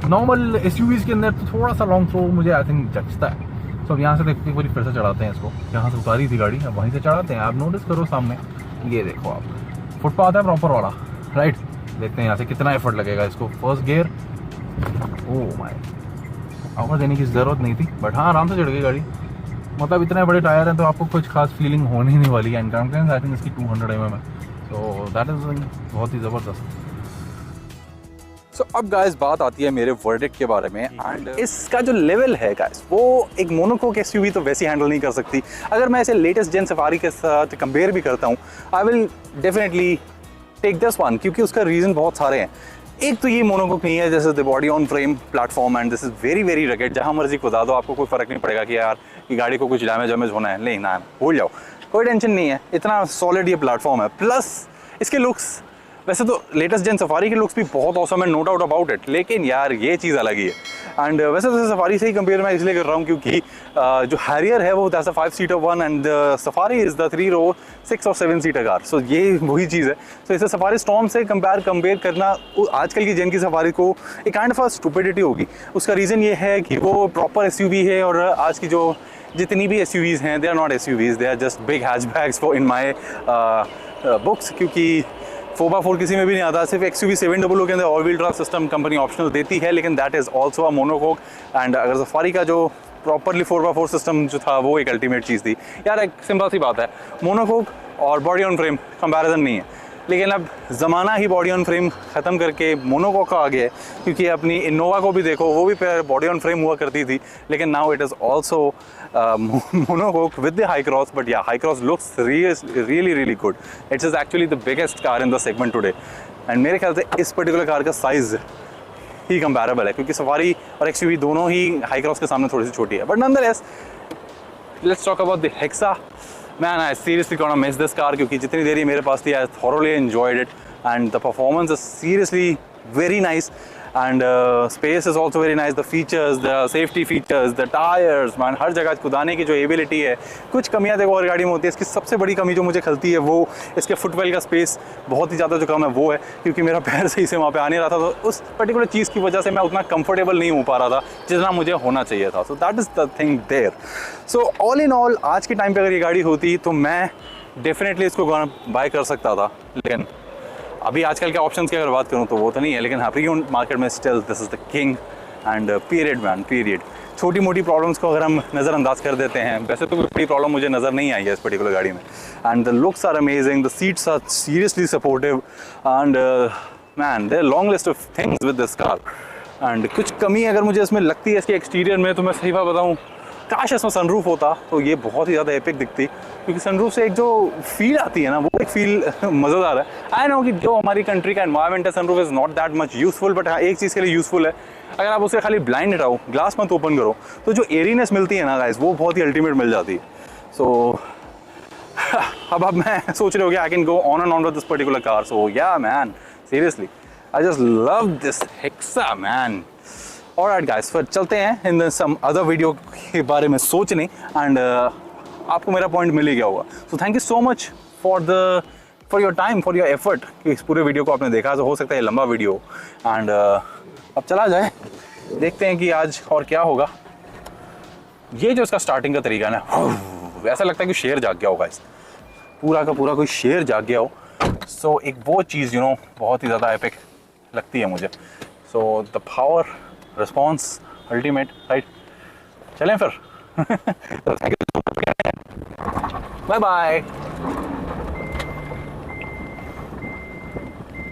नॉर्मल एसयूवीज़ के अंदर तो थोड़ा सा लॉन्ग थ्रो मुझे आई थिंक जचता है। तो अब यहाँ से देखते एक बार फिर से चढ़ाते हैं इसको, यहाँ से उतारी थी गाड़ी, अब वहीं से चढ़ाते हैं। आप नोटिस करो सामने, ये देखो आप, फुटपाथ है प्रॉपर वाला, राइट। देखते हैं यहाँ से कितना एफर्ट लगेगा इसको। First gear, oh my, offer देने की ज़रूरत नहीं थी, बट हाँ आराम से चढ़ गई गाड़ी। मतलब इतने बड़े टायर हैं तो आपको कुछ खास फीलिंग होनी नहीं वाली है। एंड कॉन्फिडेंस आई थिंक इसकी 200 mm है, तो दैट इज़ बहुत ही ज़बरदस्त। So, अब गाइस बात आती है मेरे वर्डिक्ट के बारे में एंड इसका जो लेवल है गाइस, वो एक मोनोकोक एसयूवी तो वैसे हैंडल नहीं कर सकती। अगर मैं इसे लेटेस्ट जेन सफारी के साथ कंपेयर भी करता हूँ, I will definitely take this one, क्योंकि उसका रीज़न बहुत सारे हैं। एक तो ये मोनोकोक नहीं है, जैसे the body on frame platform and this is very very rugged, जहाँ मर्जी खुदा दो आपको कोई फ़र्क नहीं पड़ेगा कि यार ये गाड़ी को कुछ डैमेज होना है, नहीं ना भूल जाओ, कोई टेंशन नहीं है, इतना सॉलिड ये प्लेटफॉर्म है। प्लस इसके लुक्स, वैसे तो लेटेस्ट जेन सफारी के लुक्स भी बहुत औसम है, नो डाउट अबाउट इट, लेकिन यार ये चीज़ अलग ही है। एंड वैसे तो सफारी से ही कंपेयर मैं इसलिए कर रहा हूँ क्योंकि जो हैरियर है वो that's a 5-seater one and safari is the 3-row 6 और 7-seater कार, सो ये वही चीज़ है। सो इसे सफारी स्टॉर्म से कंपेयर करना आजकल की जेन की सफारी को एक काइंड ऑफ स्टुपिडिटी होगी। उसका रीज़न ये है कि वो प्रॉपर एसयूवी है और आज की जो जितनी भी एसयूवीज़ हैं, they are not SUVs, they are just big hatchbacks for in my books, क्योंकि 4x4 किसी में भी नहीं आता। सिर्फ XUV 700 के अंदर all wheel drive system company optional देती है, लेकिन that is also a monocoque. And अगर सफारी का जो प्रॉपरली 4x4 सिस्टम जो था वो एक अल्टीमेट चीज़ थी। यार एक सिंपल सी बात है, मोनोकोक और बॉडी ऑन फ्रेम कंपैरिजन नहीं है, लेकिन अब ज़माना ही बॉडी ऑन फ्रेम ख़त्म करके मोनोकोक का आ गया है, क्योंकि अपनी इनोवा को भी देखो, वो भी बॉडी ऑन फ्रेम हुआ करती थी, लेकिन now it is also monocoque with the Hycross. But yeah Hycross looks really really good, it's is actually the biggest car in the segment today. And मेरे ख्याल से इस particular car का size ही comparable है, क्योंकि safari और XUV दोनों ही हाई क्रॉस के सामने थोड़ी सी छोटी है. But nonetheless, let's talk about the Hexa. Man, I seriously gonna miss this car, क्योंकि जितनी देर ये मेरे पास थी, I thoroughly enjoyed it and the performance is seriously very nice, and space is also very nice. The features, the safety features, the tires, man, हर जगह कुदाने की जो एबिलिटी है. कुछ कमियां देखो और गाड़ी में होती है. इसकी सबसे बड़ी कमी जो मुझे खलती है वो इसके फुटवेल का स्पेस बहुत ही ज़्यादा जो कम है वो है, क्योंकि मेरा पैर सही से वहाँ पे आ नहीं रहा था, तो उस पर्टिकुलर चीज़ की वजह से मैं उतना कंफर्टेबल नहीं हो पा रहा था जितना मुझे होना चाहिए था. So that is the thing there. So all in all, आज के टाइम पर अगर ये गाड़ी होती तो मैं डेफिनेटली इसको बाय कर सकता था, लेकिन अभी आजकल के ऑप्शंस की अगर बात करूँ तो वो तो नहीं है. लेकिन हाँ, प्री-ओन्ड मार्केट में still this is the king and period man, period. छोटी मोटी प्रॉब्लम्स को अगर हम नज़रअंदाज कर देते हैं, वैसे तो कोई बड़ी प्रॉब्लम मुझे नज़र नहीं आई है इस पर्टिकुलर गाड़ी में. And the looks are amazing, the seats are seriously supportive and man, there long list of things with this car. एंड कुछ कमी अगर मुझे इसमें लगती है इसके एक्सटीरियर में, तो मैं सही बात बताऊँ, काश इसमें सनरूफ होता तो ये बहुत ही ज़्यादा एपिक दिखती, क्योंकि सनरूफ से एक जो फील आती है ना, वो एक फील मज़ेदार है. आई नो कि जो हमारी कंट्री का एनवायरनमेंट है, sunroof is not that much useful, but हाँ, एक चीज़ के लिए यूज़फुल है. अगर आप उसे खाली ब्लाइंड हटाओ, ग्लास मत ओपन करो, तो जो एरीनेस मिलती है ना गाइस, वो बहुत ही अल्टीमेट मिल जाती है. सो अब मैं सोच रहे हो गया I can go on and on with this particular car. So yeah man, seriously I just love this Hexa man. Alright guys, फिर चलते हैं इन सम अदर वीडियो के बारे में सोचने, एंड आपको मेरा पॉइंट मिल ही गया होगा. So thank you so much for your time, for your effort, कि इस पूरे वीडियो को आपने देखा. तो हो सकता है लंबा वीडियो, एंड अब चला जाए, देखते हैं कि आज और क्या होगा. ये जो इसका स्टार्टिंग का तरीका है ना, ऐसा लगता है कि शेर जाग गया होगा, इस पूरा का पूरा कोई शेर जाग गया हो. सो एक वो चीज़ बहुत ही ज़्यादा एपिक लगती है मुझे. So the power, response, ultimate, right. चलें फिर. Bye bye.